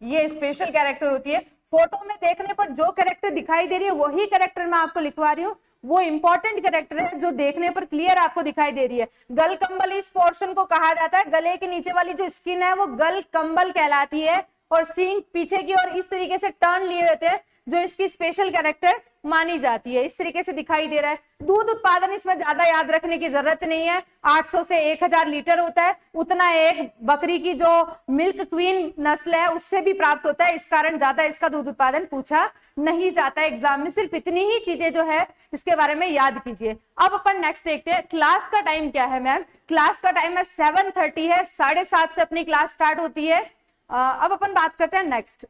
ये स्पेशल कैरेक्टर होती है। फोटो में देखने पर जो कैरेक्टर दिखाई दे रही है वही कैरेक्टर मैं आपको लिखवा रही हूँ, वो इंपॉर्टेंट कैरेक्टर है जो देखने पर क्लियर आपको दिखाई दे रही है। गलकंबल इस पोर्शन को कहा जाता है, गले के नीचे वाली जो स्किन है वो गलकंबल कहलाती है, और सींग पीछे की ओर इस तरीके से टर्न लिए होते हैं, जो इसकी स्पेशल कैरेक्टर मानी जाती है। इस तरीके से दिखाई दे रहा है। दूध उत्पादन इसमें ज्यादा याद रखने की जरूरत नहीं है, 800 से 1000 लीटर होता है, उतना एक बकरी की जो मिल्क क्वीन नस्ल है उससे भी प्राप्त होता है, इस कारण ज्यादा इसका दूध उत्पादन पूछा नहीं जाता एग्जाम में। सिर्फ इतनी ही चीजें जो है इसके बारे में याद कीजिए। अब अपन नेक्स्ट देखते हैं, क्लास का टाइम क्या है मैम। क्लास का टाइम है 7:30 है, 7:30 से अपनी क्लास स्टार्ट होती है। अब अपन बात करते हैं नेक्स्ट,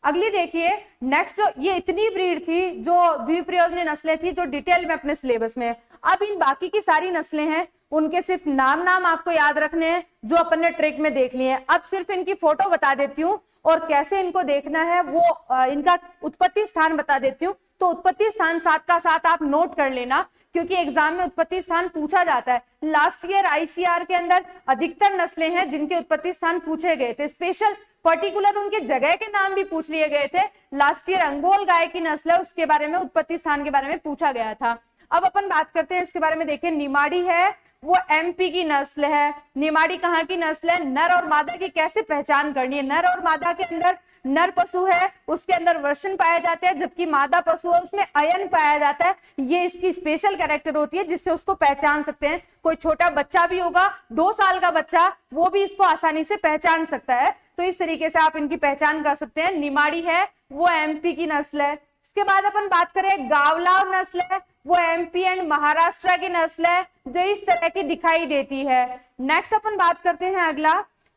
अगली देखिए। नेक्स्ट ये इतनी ब्रीड थी जो द्विप्रयोजनीय नस्लें थी जो डिटेल में अपने सिलेबस में। अब इन बाकी की सारी नस्लें हैं उनके सिर्फ नाम आपको याद रखने हैं जो अपन ने ट्रिक में देख लिए हैं। अब सिर्फ इनकी फोटो बता देती हूँ और कैसे इनको देखना है वो इनका उत्पत्ति स्थान बता देती हूँ। तो उत्पत्ति स्थान साथ का साथ आप नोट कर लेना, क्योंकि एग्जाम में उत्पत्ति स्थान पूछा जाता है। लास्ट ईयर आईसीआर के अंदर अधिकतर नस्लें हैं जिनके उत्पत्ति स्थान पूछे गए थे, स्पेशल पर्टिकुलर उनके जगह के नाम भी पूछ लिए गए थे। लास्ट ईयर अंगोल गाय की नस्ल है, उसके बारे में उत्पत्ति स्थान के बारे में पूछा गया था। अब अपन बात करते हैं इसके बारे में। देखिए निमाड़ी है वो एमपी की नस्ल है। निमाड़ी कहाँ की नस्ल है, नर और मादा की कैसे पहचान करनी है। नर और मादा के अंदर नर पशु है उसके अंदर वर्षण पाए जाते हैं, जबकि मादा पशु है उसमें अयन पाया जाता है। ये इसकी स्पेशल कैरेक्टर होती है जिससे उसको पहचान सकते हैं। कोई छोटा बच्चा भी होगा, 2 साल का बच्चा, वो भी इसको आसानी से पहचान सकता है। तो इस तरीके से आप इनकी पहचान कर सकते हैं। निमाड़ी है वो एमपी की नस्ल है। इसके बाद अपन बात करें गावलाव नस्ल है, वो एमपी एंड महाराष्ट्र की नस्ल है जो इस तरह की दिखाई देती है। नेक्स्ट अपन बात करते हैं अगला,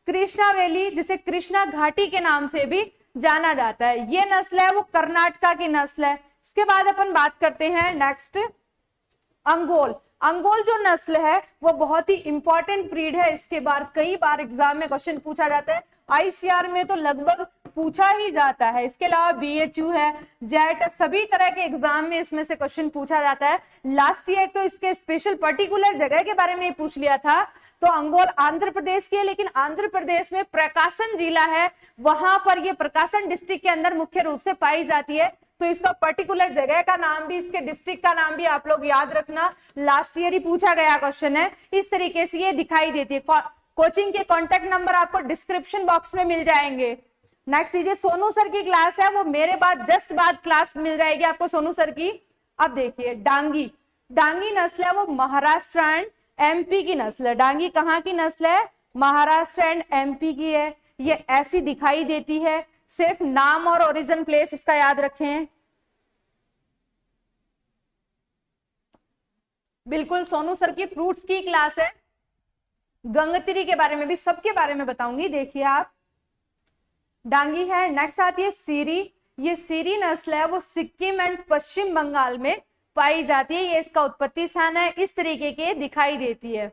कृष्णा वैली, जिसे कृष्णा घाटी के नाम से भी जाना जाता है। ये नस्ल है वो कर्नाटका की नस्ल है। इसके बाद अपन बात करते हैं नेक्स्ट अंगोल। अंगोल जो नस्ल है वो बहुत ही इंपॉर्टेंट ब्रीड है, इसके बार कई बार एग्जाम में क्वेश्चन पूछा जाता है। आईसीआर में तो लगभग पूछा ही जाता है। इसके अलावा बीएचयू है, जेट, सभी तरह के एग्जाम में इसमें से क्वेश्चन पूछा जाता है। लास्ट ईयर तो इसके स्पेशल पर्टिकुलर जगह के बारे में पूछ लिया था। तो अंगोल आंध्र प्रदेश की है, लेकिन आंध्र प्रदेश में प्रकाशन जिला है, वहां पर ये प्रकाशन डिस्ट्रिक्ट के अंदर मुख्य रूप से पाई जाती है। तो इसका पर्टिकुलर जगह का नाम भी, इसके डिस्ट्रिक्ट का नाम भी आप लोग याद रखना, लास्ट ईयर ही पूछा गया क्वेश्चन है। इस तरीके से ये दिखाई देती है। कोचिंग के कॉन्टेक्ट नंबर आपको डिस्क्रिप्शन बॉक्स में मिल जाएंगे। नेक्स्ट लीजिए, सोनू सर की क्लास है, वो मेरे बाद जस्ट बाद क्लास मिल जाएगी आपको सोनू सर की। अब देखिए डांगी, डांगी नस्ल है वो महाराष्ट्र एंड एमपी की नस्ल है। डांगी कहाँ की नस्ल है? महाराष्ट्र एंड एमपी की है। ये ऐसी दिखाई देती है, सिर्फ नाम और ओरिजिन प्लेस इसका याद रखें। बिल्कुल सोनू सर की फ्रूट्स की क्लास है, गंगतिरी के बारे में भी, सबके बारे में बताऊंगी। देखिए आप, डांगी है। नेक्स्ट आती है सीरी। ये सीरी नस्ल है वो सिक्किम एंड पश्चिम बंगाल में पाई जाती है। ये इसका उत्पत्ति स्थान है, इस तरीके के दिखाई देती है।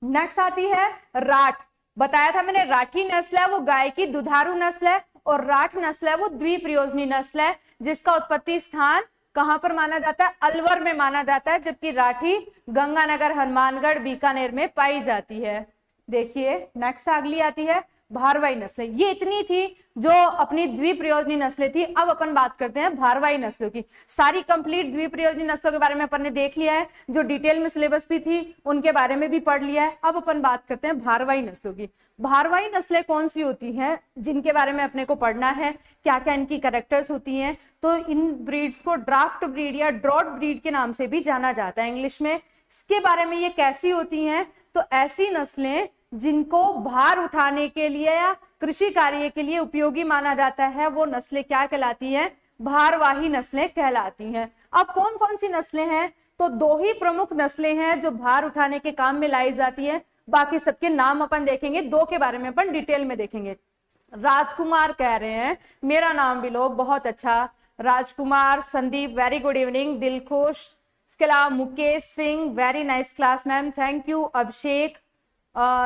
नेक्स्ट आती है राठ। बताया था मैंने, राठी नस्ल है वो गाय की दुधारू नस्ल है, और राठ नस्ल है वो द्विप्रयोजनी नस्ल है, जिसका उत्पत्ति स्थान कहां पर माना जाता है? अलवर में माना जाता है, जबकि राठी गंगानगर, हनुमानगढ़, बीकानेर में पाई जाती है। देखिए नेक्स्ट अगली आती है भारवाही नस्ल। ये इतनी थी जो अपनी द्विप्रयोजनी नस्लें थी। अब अपन बात करते हैं भारवाही नस्लों की। सारी कंप्लीट द्विप्रयोजनी नस्लों के बारे में अपन ने देख लिया है, जो डिटेल में सिलेबस भी थी उनके बारे में भी पढ़ लिया है। अब अपन बात करते हैं भारवाही नस्लों की। भारवाही नस्लें कौन सी होती हैं जिनके बारे में अपने को पढ़ना है, क्या क्या इनकी कैरेक्टर्स होती हैं? तो इन ब्रीड्स को ड्राफ्ट ब्रीड या ड्रॉट ब्रीड के नाम से भी जाना जाता है इंग्लिश में। इसके बारे में ये कैसी होती हैं? तो ऐसी नस्लें जिनको भार उठाने के लिए या कृषि कार्य के लिए उपयोगी माना जाता है, वो नस्लें क्या कहलाती हैं? भारवाही नस्लें कहलाती हैं। अब कौन कौन सी नस्लें हैं? तो दो ही प्रमुख नस्लें हैं जो भार उठाने के काम में लाई जाती है। बाकी सबके नाम अपन देखेंगे, दो के बारे में अपन डिटेल में देखेंगे। राजकुमार कह रहे हैं, मेरा नाम भी लो, बहुत अच्छा। Rajkumar, Sandeep very good evening. Dilkhush, इसके अलावा Mukesh Singh very nice class ma'am, thank you. Abhishek,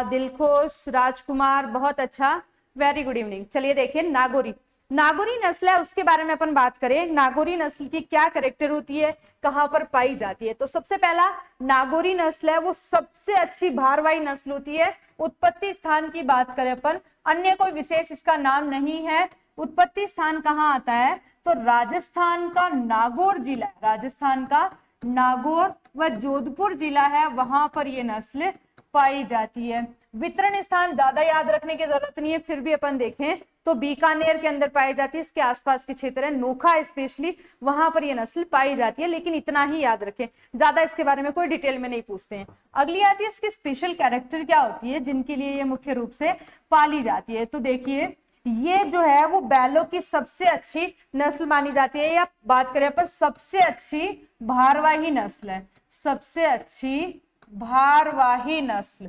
Dilkhush, Rajkumar, बहुत अच्छा, वेरी गुड इवनिंग। चलिए देखिए नागौरी। नागौरी नस्ल है, उसके बारे में अपन बात करें। नागौरी नस्ल की क्या कैरेक्टर होती है, कहां पर पाई जाती है? तो सबसे पहला नागौरी नस्ल है वो सबसे अच्छी भारवाही नस्ल होती है। उत्पत्ति स्थान की बात करें अपन, अन्य कोई विशेष इसका नाम नहीं है। उत्पत्ति स्थान कहाँ आता है? तो राजस्थान का नागौर जिला, राजस्थान का नागौर व जोधपुर जिला है, वहां पर यह नस्ल पाई जाती है। वितरण स्थान ज्यादा याद रखने की जरूरत नहीं है, फिर भी अपन देखें तो बीकानेर के अंदर पाई जाती है, इसके आसपास के क्षेत्र है, नोखा स्पेशली, वहां पर ये नस्ल पाई जाती है। लेकिन इतना ही याद रखें, ज्यादा इसके बारे में कोई डिटेल में नहीं पूछते हैं। अगली आती है इसकी स्पेशल कैरेक्टर क्या होती है जिनके लिए ये मुख्य रूप से पाली जाती है। तो देखिए ये जो है वो बैलों की सबसे अच्छी नस्ल मानी जाती है, या बात करें पर सबसे अच्छी भारवाही नस्ल है, सबसे अच्छी भारवाही नस्ल,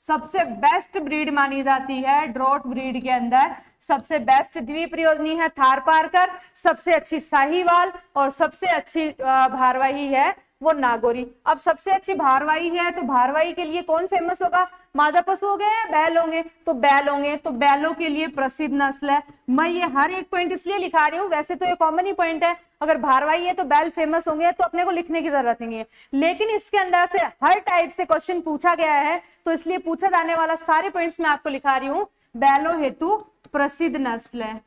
सबसे बेस्ट ब्रीड मानी जाती है। ड्रॉट ब्रीड के अंदर सबसे बेस्ट द्विप्रयोजनी है थारपारकर, सबसे अच्छी साहीवाल, और सबसे अच्छी भारवाही है वो नागौरी। अब सबसे अच्छी भारवाही है तो भारवाही के लिए कौन फेमस होगा? मादा पशु हो गए या बैल होंगे? तो बैल होंगे, तो बैलों के लिए प्रसिद्ध नस्ल है। मैं ये हर एक पॉइंट इसलिए लिखा रही हूँ, वैसे तो ये कॉमन ही पॉइंट है, अगर भारवाही है तो बैल फेमस होंगे, तो अपने को लिखने की जरूरत नहीं है। लेकिन इसके अंदर से हर टाइप से क्वेश्चन पूछा गया है, तो इसलिए पूछा जाने वाला सारे पॉइंट्स मैं आपको लिखा रही हूँ। बैलों हेतु प्रसिद्ध नस्ल है।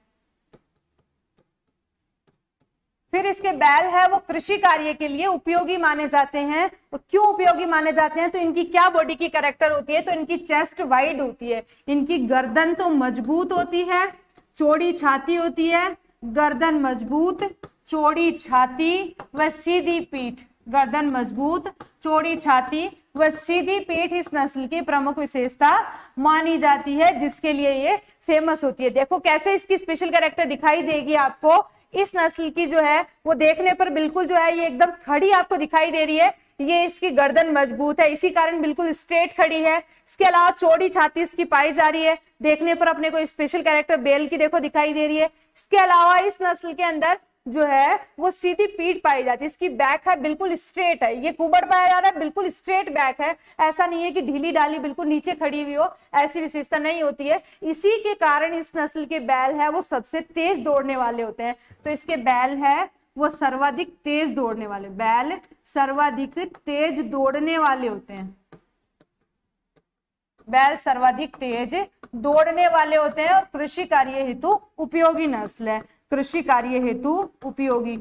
फिर इसके बैल है वो कृषि कार्य के लिए उपयोगी माने जाते हैं। और क्यों उपयोगी माने जाते हैं? तो इनकी क्या बॉडी की कैरेक्टर होती है? तो इनकी चेस्ट वाइड होती है, इनकी गर्दन तो मजबूत होती है, चौड़ी छाती होती है, गर्दन मजबूत, चौड़ी छाती व सीधी पीठ, गर्दन मजबूत, चौड़ी छाती व सीधी पीठ इस नस्ल की प्रमुख विशेषता मानी जाती है, जिसके लिए ये फेमस होती है। देखो कैसे इसकी स्पेशल कैरेक्टर दिखाई देगी आपको। इस नस्ल की जो है वो देखने पर बिल्कुल जो है ये एकदम खड़ी आपको दिखाई दे रही है। ये इसकी गर्दन मजबूत है, इसी कारण बिल्कुल स्ट्रेट खड़ी है। इसके अलावा चौड़ी छाती इसकी पाई जा रही है। देखने पर अपने को स्पेशल कैरेक्टर बैल की देखो दिखाई दे रही है। इसके अलावा इस नस्ल के अंदर जो है वो सीधी पीठ पाई जाती है। इसकी बैक है बिल्कुल स्ट्रेट है, ये कुबड़ पाया जा रहा है, बिल्कुल स्ट्रेट बैक है। ऐसा नहीं है कि ढीली डाली बिल्कुल नीचे खड़ी हुई हो, ऐसी विशेषता नहीं होती है। इसी के कारण इस नस्ल के बैल है वो सबसे तेज दौड़ने वाले होते हैं। तो इसके बैल है वो सर्वाधिक तेज दौड़ने वाले, बैल सर्वाधिक तेज दौड़ने वाले होते हैं, बैल सर्वाधिक तेज दौड़ने वाले होते हैं, और कृषि कार्य हेतु उपयोगी नस्ल है, कृषि कार्य हेतु उपयोगी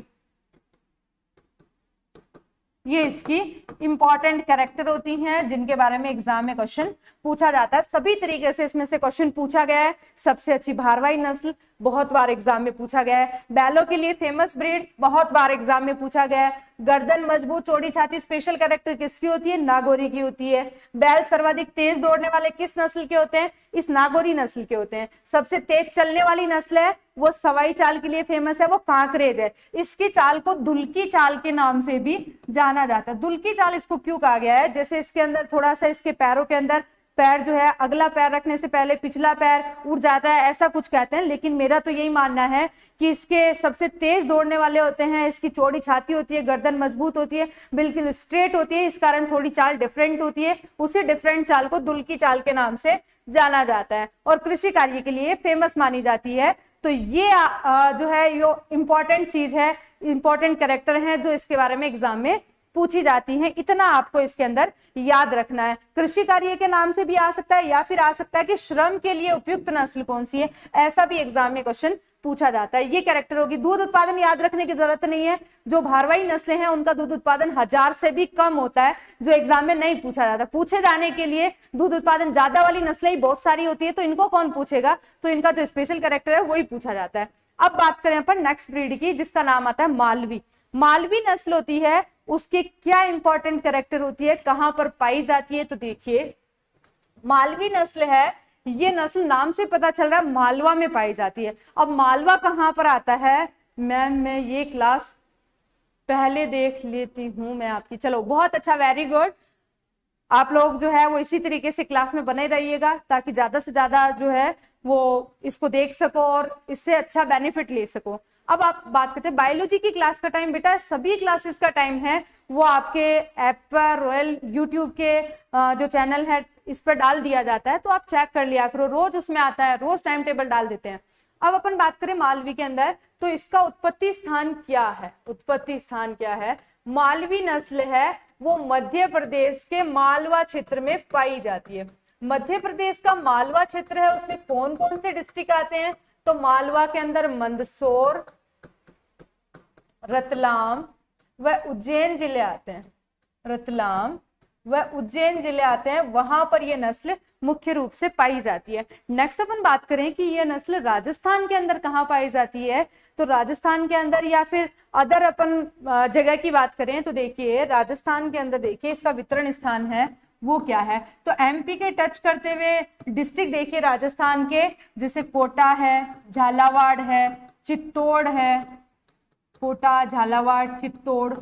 ये इसकी इंपॉर्टेंट कैरेक्टर होती हैं जिनके बारे में एग्जाम में क्वेश्चन पूछा जाता है। सभी तरीके से इसमें से क्वेश्चन पूछा गया है। सबसे अच्छी भारवाही नस्ल बहुत बार एग्जाम में पूछा गया है। बैलों के लिए फेमस ब्रीड बहुत बार एग्जाम में पूछा गया है। गर्दन मजबूत चौड़ी छाती स्पेशल कैरेक्टर किसकी होती है? नागौरी की होती है। बैल सर्वाधिक तेज दौड़ने वाले किस नस्ल के होते हैं? इस नागौरी नस्ल के होते हैं। सबसे तेज चलने वाली नस्ल है वो सवाई चाल के लिए फेमस है, वो कांकरेज है। इसकी चाल को दुल्की चाल के नाम से भी जाना जाता है। दुल्की चाल इसको क्यों कहा गया है? जैसे इसके अंदर थोड़ा सा इसके पैरों के अंदर पैर जो है अगला पैर रखने से पहले पिछला पैर उड़ जाता है, ऐसा कुछ कहते हैं। लेकिन मेरा तो यही मानना है कि इसके सबसे तेज दौड़ने वाले होते हैं। इसकी चौड़ी छाती होती है, गर्दन मजबूत होती है, बिल्कुल स्ट्रेट होती है, इस कारण थोड़ी चाल डिफरेंट होती है। उसी डिफरेंट चाल को दुल्की चाल के नाम से जाना जाता है और कृषि कार्य के लिए फेमस मानी जाती है। तो ये जो है ये इंपॉर्टेंट चीज है, इंपॉर्टेंट कैरेक्टर है जो इसके बारे में एग्जाम में पूछी जाती हैं। इतना आपको इसके अंदर याद रखना है। कृषि कार्य के नाम से भी आ सकता है या फिर आ सकता है कि श्रम के लिए उपयुक्त नस्ल कौन सी है, ऐसा भी एग्जाम में क्वेश्चन पूछा जाता है। ये कैरेक्टर होगी। दूध उत्पादन याद रखने की जरूरत नहीं है। जो भारवाही नस्लें हैं उनका दूध उत्पादन 1000 से भी कम होता है, जो एग्जाम में नहीं पूछा जाता। पूछे जाने के लिए दूध उत्पादन ज्यादा वाली नस्लें ही बहुत सारी होती है, तो इनको कौन पूछेगा? तो इनका जो स्पेशल कैरेक्टर है वही पूछा जाता है। अब बात करें अपन नेक्स्ट ब्रीड की जिसका नाम आता है मालवी। मालवी नस्ल होती है, उसकी क्या इंपॉर्टेंट कैरेक्टर होती है, कहां पर पाई जाती है? तो देखिए मालवी नस्ल है, ये नस्ल नाम से पता चल रहा है मालवा में पाई जाती है। अब मालवा कहां पर आता है? मैम मैं ये क्लास पहले देख लेती हूं मैं आपकी। चलो बहुत अच्छा, वेरी गुड। आप लोग जो है वो इसी तरीके से क्लास में बने रहिएगा ताकि ज्यादा से ज्यादा जो है वो इसको देख सको और इससे अच्छा बेनिफिट ले सको। अब आप बात करते हैं बायोलॉजी की क्लास का टाइम। बेटा सभी क्लासेस का टाइम है वो आपके ऐप पर, रॉयल यूट्यूब के जो चैनल है इस पर डाल दिया जाता है, तो आप चेक कर लिया करो। रोज उसमें आता है, रोज टाइम टेबल डाल देते हैं। अब अपन बात करें मालवी के अंदर, तो इसका उत्पत्ति स्थान क्या है? उत्पत्ति स्थान क्या है? मालवी नस्ल है वो मध्य प्रदेश के मालवा क्षेत्र में पाई जाती है। मध्य प्रदेश का मालवा क्षेत्र है, उसमें कौन कौन से डिस्ट्रिक्ट आते हैं? तो मालवा के अंदर मंदसौर, रतलाम व उज्जैन जिले आते हैं। रतलाम व उज्जैन जिले आते हैं, वहां पर यह नस्ल मुख्य रूप से पाई जाती है। नेक्स्ट अपन बात करें कि यह नस्ल राजस्थान के अंदर कहां पाई जाती है, तो राजस्थान के अंदर या फिर अदर अपन जगह की बात करें तो देखिए राजस्थान के अंदर देखिए इसका वितरण स्थान है वो क्या है। तो एमपी के टच करते हुए डिस्ट्रिक्ट देखिए राजस्थान के, जैसे कोटा है, झालावाड़ है, चित्तौड़ है, कोटा, झालावाड़, चित्तौड़,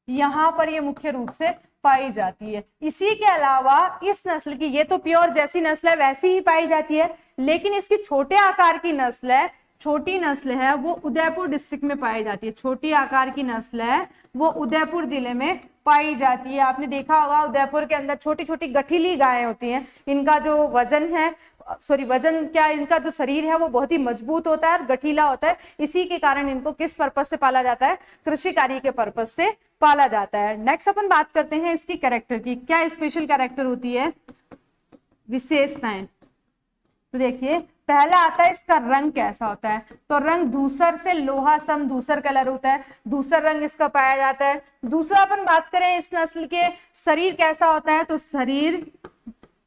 यहां पर ये मुख्य रूप से पाई जाती है। इसी के अलावा इस नस्ल की, ये तो प्योर जैसी नस्ल है वैसी ही पाई जाती है, लेकिन इसकी छोटे आकार की नस्ल है, छोटी नस्ल है वो उदयपुर डिस्ट्रिक्ट में पाई जाती है। छोटी आकार की नस्ल है वो उदयपुर जिले में पाई जाती है। आपने देखा होगा उदयपुर के अंदर छोटी छोटी गठीली गायें होती हैं। इनका जो वजन है, वजन क्या, इनका जो शरीर है वो बहुत ही मजबूत होता है और गठीला होता है। इसी के कारण इनको किस पर्पस से पाला जाता है? कृषि कार्य के पर्पस से पाला जाता है। नेक्स्ट अपन बात करते हैं इसकी कैरेक्टर की। क्या स्पेशल कैरेक्टर होती है, विशेषताएं? तो देखिए पहला आता है इसका रंग कैसा होता है, तो रंग धूसर से लोहा सम धूसर कलर होता है, धूसर रंग इसका पाया जाता है। दूसरा अपन बात करें इस नस्ल के शरीर कैसा होता है, तो शरीर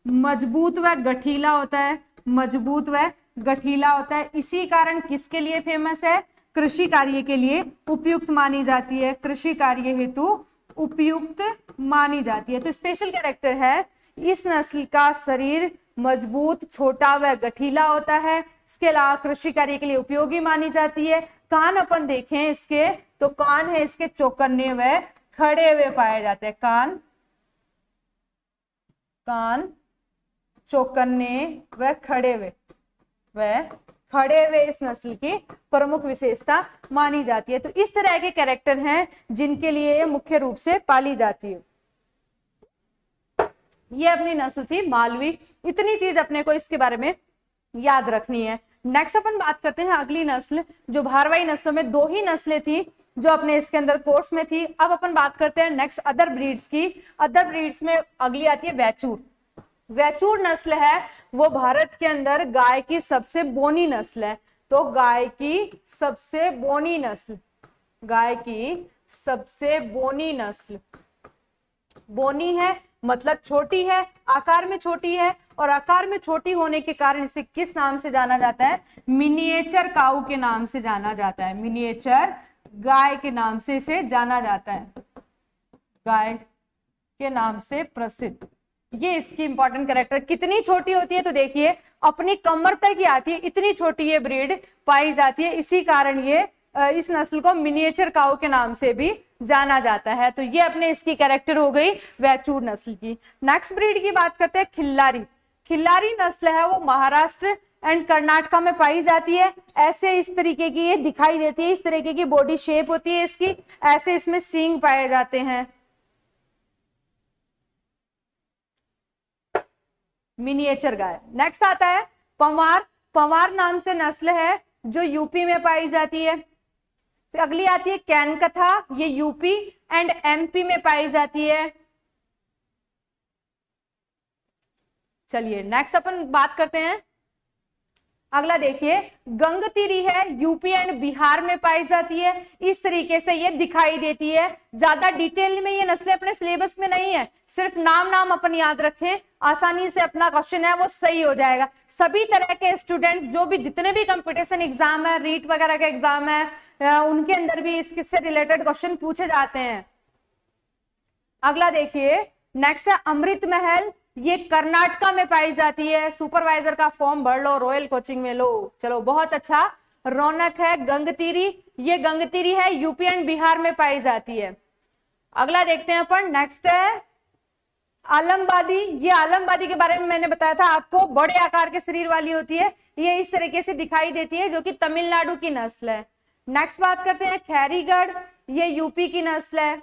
मजबूत व गठीला होता है, मजबूत व गठीला होता है। इसी कारण किसके लिए फेमस है? कृषि कार्य के लिए उपयुक्त मानी जाती है, कृषि कार्य हेतु उपयुक्त मानी जाती है। तो स्पेशल कैरेक्टर है इस नस्ल का शरीर मजबूत, छोटा व गठीला होता है। इसके अलावा कृषि कार्य के लिए उपयोगी मानी जाती है। कान अपन देखें इसके, तो कान है इसके चौकन्ने व खड़े हुए पाए जाते हैं। कान, कान चौकन्ने व खड़े हुए इस नस्ल की प्रमुख विशेषता मानी जाती है। तो इस तरह के कैरेक्टर हैं जिनके लिए मुख्य रूप से पाली जाती है। ये अपनी नस्ल थी मालवी। इतनी चीज अपने को इसके बारे में याद रखनी है। नेक्स्ट अपन बात करते हैं अगली नस्ल, जो भारवाही नस्लों में 2 ही नस्लें थी जो अपने इसके अंदर कोर्स में थी। अब अपन बात करते हैं नेक्स्ट अदर ब्रीड्स की। अदर ब्रीड्स में अगली आती है वैचूर। वैचूर नस्ल है वो भारत के अंदर गाय की सबसे बोनी नस्ल है। तो गाय की सबसे बोनी नस्ल, गाय की सबसे बोनी नस्ल। बोनी है मतलब छोटी है, आकार में छोटी है, और आकार में छोटी होने के कारण इसे किस नाम से जाना जाता है? मिनिएचर काऊ के नाम से जाना जाता है। मिनिएचर गाय के नाम से इसे जाना जाता है, गाय के नाम से प्रसिद्ध। ये इसकी इंपॉर्टेंट कैरेक्टर। कितनी छोटी होती है तो देखिए अपनी कमर तक ही आती है, इतनी छोटी ये ब्रीड पाई जाती है। इसी कारण ये इस नस्ल को मिनिएचर काऊ के नाम से भी जाना जाता है। तो ये अपने इसकी कैरेक्टर हो गई वैचूर नस्ल की। नेक्स्ट ब्रीड की बात करते हैं खिल्लारी। खिल्लारी नस्ल है वो महाराष्ट्र एंड कर्नाटका में पाई जाती है। ऐसे इस तरीके की ये दिखाई देती है, इस तरीके की बॉडी शेप होती है इसकी, ऐसे इसमें सींग पाए जाते हैं। मिनिएचर गाय। नेक्स्ट आता है पंवार। पंवार नाम से नस्ल है जो यूपी में पाई जाती है। फिर अगली आती है कैनकथा, ये यूपी एंड एमपी में पाई जाती है। चलिए नेक्स्ट अपन बात करते हैं। अगला देखिए गंगतीरी है, यूपी एंड बिहार में पाई जाती है। इस तरीके से ये दिखाई देती है। ज्यादा डिटेल में ये नस्लें अपने सिलेबस में नहीं है, सिर्फ नाम नाम अपन याद रखें, आसानी से अपना क्वेश्चन है वो सही हो जाएगा। सभी तरह के स्टूडेंट्स जो भी जितने भी कंपटीशन एग्जाम है, रीट वगैरह के एग्जाम है, उनके अंदर भी इससे रिलेटेड क्वेश्चन पूछे जाते हैं। अगला देखिए नेक्स्ट है अमृत महल, ये कर्नाटका में पाई जाती है। सुपरवाइजर का फॉर्म भर लो, रॉयल कोचिंग में लो। चलो बहुत अच्छा। रौनक है गंगतीरी, ये गंगतीरी है यूपी एंड बिहार में पाई जाती है। अगला देखते हैं अपन। नेक्स्ट है आलमबादी। ये आलमबादी के बारे में मैंने बताया था आपको, बड़े आकार के शरीर वाली होती है, ये इस तरीके से दिखाई देती है, जो कि तमिलनाडु की नस्ल है। नेक्स्ट बात करते हैं खैरीगढ़, ये यूपी की नस्ल है।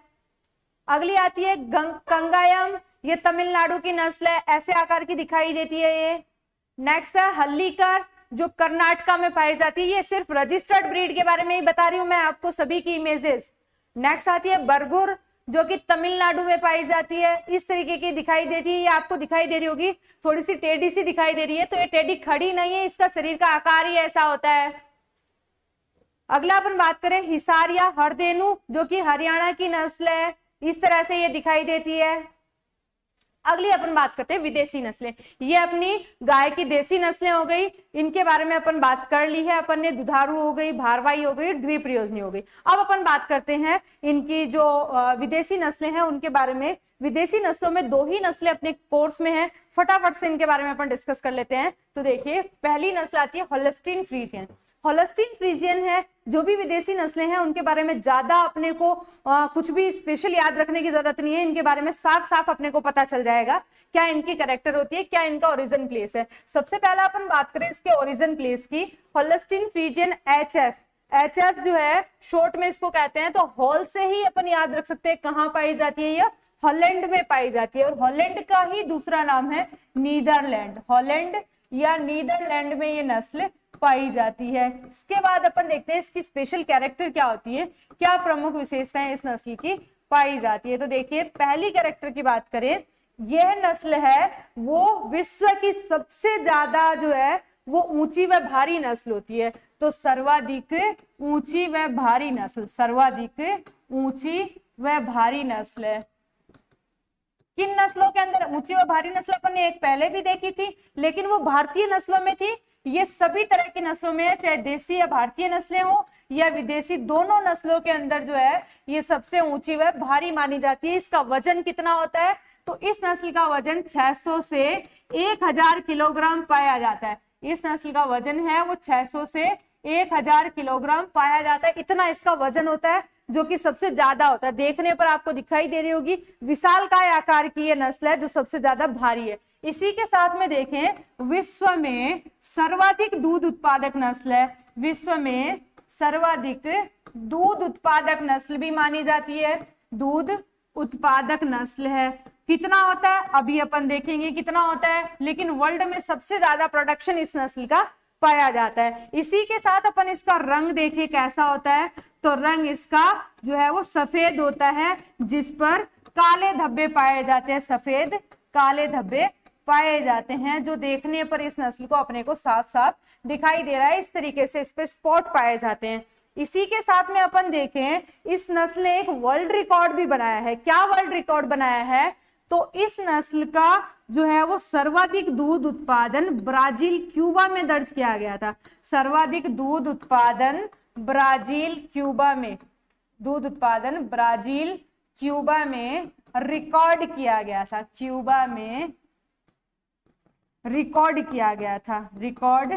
अगली आती है कंगायम, ये तमिलनाडु की नस्ल है, ऐसे आकार की दिखाई देती है ये। नेक्स्ट है हल्लीकर, जो कर्नाटका में पाई जाती है। ये सिर्फ रजिस्टर्ड ब्रीड के बारे में ही बता रही हूं मैं आपको, सभी की इमेजेस। नेक्स्ट आती है बरगुर, जो कि तमिलनाडु में पाई जाती है, इस तरीके की दिखाई देती है। ये आपको दिखाई दे रही होगी, थोड़ी सी टेढ़ी सी दिखाई दे रही है, तो ये टेढ़ी खड़ी नहीं है, इसका शरीर का आकार ही ऐसा होता है। अगला अपन बात करें हिसार या हरदेनु, जो कि हरियाणा की नस्ल है, इस तरह से ये दिखाई देती है। अगली अपन बात करते हैं विदेशी नस्लें। ये अपनी गाय की देसी नस्लें हो गई, इनके बारे में अपन बात कर ली है अपन ने। दुधारू हो गई, भारवाही हो गई, द्विप्रयोजनी हो गई। अब अपन बात करते हैं इनकी जो विदेशी नस्लें हैं उनके बारे में। विदेशी नस्लों में दो ही नस्लें अपने कोर्स में हैं, फटाफट से इनके बारे में अपन डिस्कस कर लेते हैं। तो देखिए पहली नस्ल आती है होल्स्टीन फ्रीजियन। होल्स्टीन फ्रीजियन है, जो भी विदेशी नस्लें हैं उनके बारे में ज्यादा अपने को कुछ भी स्पेशल याद रखने की जरूरत नहीं है। इनके बारे में साफ साफ अपने को पता चल जाएगा क्या इनकी कैरेक्टर होती है, क्या इनका ओरिजिन प्लेस है। सबसे पहला अपन बात करें इसके ओरिजिन प्लेस की। होल्स्टीन फ्रीजियन एचएफ जो है शॉर्ट में इसको कहते हैं, तो हॉल से ही अपन याद रख सकते हैं कहाँ पाई जाती है। यह हॉलैंड में पाई जाती है, और हॉलैंड का ही दूसरा नाम है नीदरलैंड। हॉलैंड या नीदरलैंड में ये नस्ल पाई जाती है। इसके बाद अपन देखते हैं इसकी स्पेशल कैरेक्टर क्या होती है, क्या प्रमुख विशेषताएं इस नस्ल की पाई जाती है। तो देखिए पहली कैरेक्टर की बात करें, यह नस्ल है वो विश्व की सबसे ज्यादा जो है वो ऊंची व भारी नस्ल होती है। तो सर्वाधिक ऊंची व भारी नस्ल, सर्वाधिक ऊंची व भारी नस्ल है। किन नस्लों के अंदर ऊंची व भारी नस्ल अपन ने एक पहले भी देखी थी, लेकिन वो भारतीय नस्लों में थी। ये सभी तरह की नस्लों में है, चाहे देसी या भारतीय नस्लें हो या विदेशी, दोनों नस्लों के अंदर जो है ये सबसे ऊंची व भारी मानी जाती है। इसका वजन कितना होता है, तो इस नस्ल का वजन 600 से 1000 किलोग्राम पाया जाता है। इस नस्ल का वजन है वो 600 से 1000 किलोग्राम पाया जाता है, इतना इसका वजन होता है, जो कि सबसे ज्यादा होता है। देखने पर आपको दिखाई दे रही होगी विशालकाय आकार की ये नस्ल है जो सबसे ज्यादा भारी है। इसी के साथ में देखें विश्व में सर्वाधिक दूध उत्पादक नस्ल है, विश्व में सर्वाधिक दूध उत्पादक नस्ल भी मानी जाती है, दूध उत्पादक नस्ल है। कितना होता है अभी अपन देखेंगे कितना होता है, लेकिन वर्ल्ड में सबसे ज्यादा प्रोडक्शन इस नस्ल का पाया जाता है। इसी के साथ अपन इसका रंग देखिए कैसा होता है, तो रंग इसका जो है वो सफेद होता है, जिस पर काले धब्बे पाए जाते हैं, सफेद काले धब्बे पाए जाते हैं, जो देखने पर इस नस्ल को अपने को साफ साफ दिखाई दे रहा है। इस तरीके से इस पे स्पॉट पाए जाते हैं। इसी के साथ में अपन देखें, इस नस्ल ने एक वर्ल्ड रिकॉर्ड भी बनाया है। क्या वर्ल्ड रिकॉर्ड बनाया है? तो इस नस्ल का जो है वो सर्वाधिक दूध उत्पादन ब्राजील क्यूबा में दर्ज किया गया था। सर्वाधिक दूध उत्पादन ब्राजील क्यूबा में, दूध उत्पादन ब्राजील क्यूबा में रिकॉर्ड किया गया था। क्यूबा में रिकॉर्ड किया गया था, रिकॉर्ड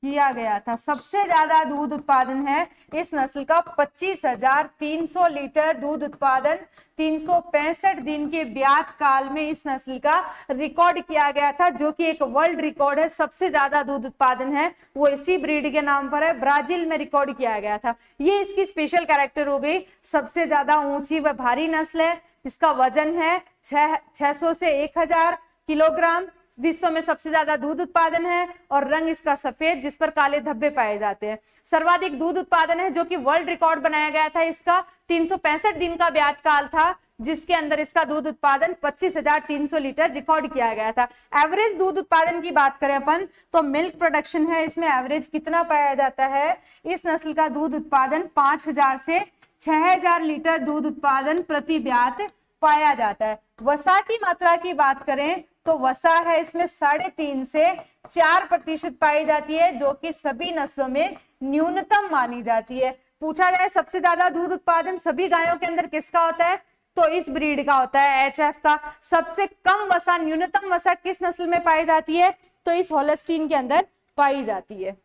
किया गया था। सबसे ज्यादा दूध उत्पादन है इस नस्ल का, 25,300 लीटर दूध उत्पादन 365 दिन के ब्यात काल में इस नस्ल का रिकॉर्ड किया गया था, जो कि एक वर्ल्ड रिकॉर्ड है। सबसे ज्यादा दूध उत्पादन है वो इसी ब्रीड के नाम पर है, ब्राजील में रिकॉर्ड किया गया था। ये इसकी स्पेशल कैरेक्टर हो गई। सबसे ज्यादा ऊंची व भारी नस्ल है, इसका वजन है 600 से 1000 किलोग्राम। विश्व में सबसे ज्यादा दूध उत्पादन है और रंग इसका सफेद जिस पर काले धब्बे पाए जाते हैं। सर्वाधिक दूध उत्पादन है जो कि वर्ल्ड रिकॉर्ड बनाया गया था। इसका 365 दिन का ब्यात काल था जिसके अंदर इसका दूध उत्पादन 25,300 लीटर रिकॉर्ड किया गया था। एवरेज दूध उत्पादन की बात करें अपन तो मिल्क प्रोडक्शन है, इसमें एवरेज कितना पाया जाता है? इस नस्ल का दूध उत्पादन 5,000 से 6,000 लीटर दूध उत्पादन प्रति ब्यात पाया जाता है। वसा की मात्रा की बात करें तो वसा है इसमें 3.5 से 4% पाई जाती है, जो कि सभी नस्लों में न्यूनतम मानी जाती है। पूछा जाए सबसे ज्यादा दूध उत्पादन सभी गायों के अंदर किसका होता है, तो इस ब्रीड का होता है, एचएफ का। सबसे कम वसा, न्यूनतम वसा किस नस्ल में पाई जाती है, तो इस होल्स्टीन के अंदर पाई जाती है।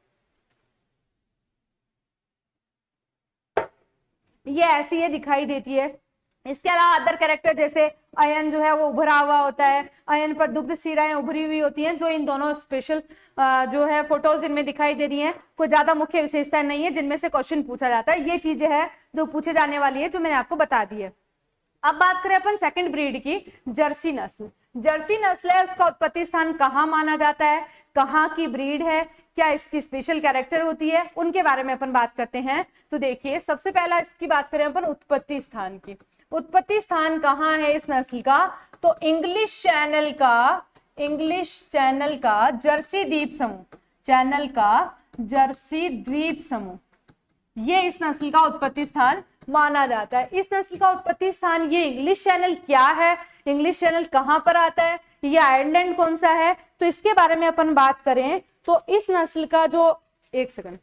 ये ऐसी है, दिखाई देती है। इसके अलावा अदर कैरेक्टर जैसे अयन जो है वो उभरा हुआ होता है, अयन पर दुग्ध सिराएं उभरी हुई होती हैं, जो इन दोनों स्पेशल जो है फोटोज इनमें दिखाई दे रही हैं। कोई ज्यादा मुख्य विशेषताएं नहीं है जिनमें से क्वेश्चन पूछा जाता है। ये चीजें है जो पूछे जाने वाली है, जो मैंने आपको बता दी है। अब बात करें अपन सेकंड ब्रीड की, जर्सी नस्ल। जर्सी नस्ल है, उसका उत्पत्ति स्थान कहाँ माना जाता है, कहाँ की ब्रीड है, क्या इसकी स्पेशल कैरेक्टर होती है, उनके बारे में अपन बात करते हैं। तो देखिए, सबसे पहला इसकी बात करें अपन उत्पत्ति स्थान की। उत्पत्ति स्थान कहाँ है इस नस्ल का, तो इंग्लिश चैनल का जर्सी द्वीप समूह, चैनल का जर्सी द्वीप समूह, ये इस नस्ल का उत्पत्ति स्थान माना जाता है। इस नस्ल का उत्पत्ति स्थान, ये इंग्लिश चैनल क्या है, इंग्लिश चैनल कहां पर आता है, ये आयरलैंड कौन सा है, तो इसके बारे में अपन बात करें तो इस नस्ल का जो, एक सेकंड,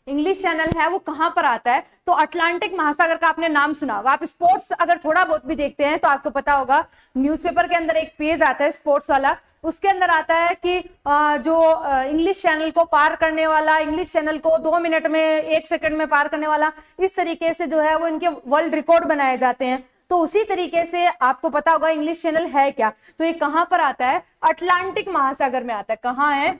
इंग्लिश चैनल है वो कहां पर आता है, तो अटलांटिक महासागर का आपने नाम सुना होगा। आप स्पोर्ट्स अगर थोड़ा बहुत भी देखते हैं तो आपको पता होगा, न्यूज़पेपर के अंदर एक पेज आता है स्पोर्ट्स वाला, उसके अंदर आता है कि जो इंग्लिश चैनल को पार करने वाला, इंग्लिश चैनल को 2 मिनट में 1 सेकंड में पार करने वाला, इस तरीके से जो है वो इनके वर्ल्ड रिकॉर्ड बनाए जाते हैं। तो उसी तरीके से आपको पता होगा इंग्लिश चैनल है क्या, तो ये कहां पर आता है, अटलांटिक महासागर में आता है। कहां है,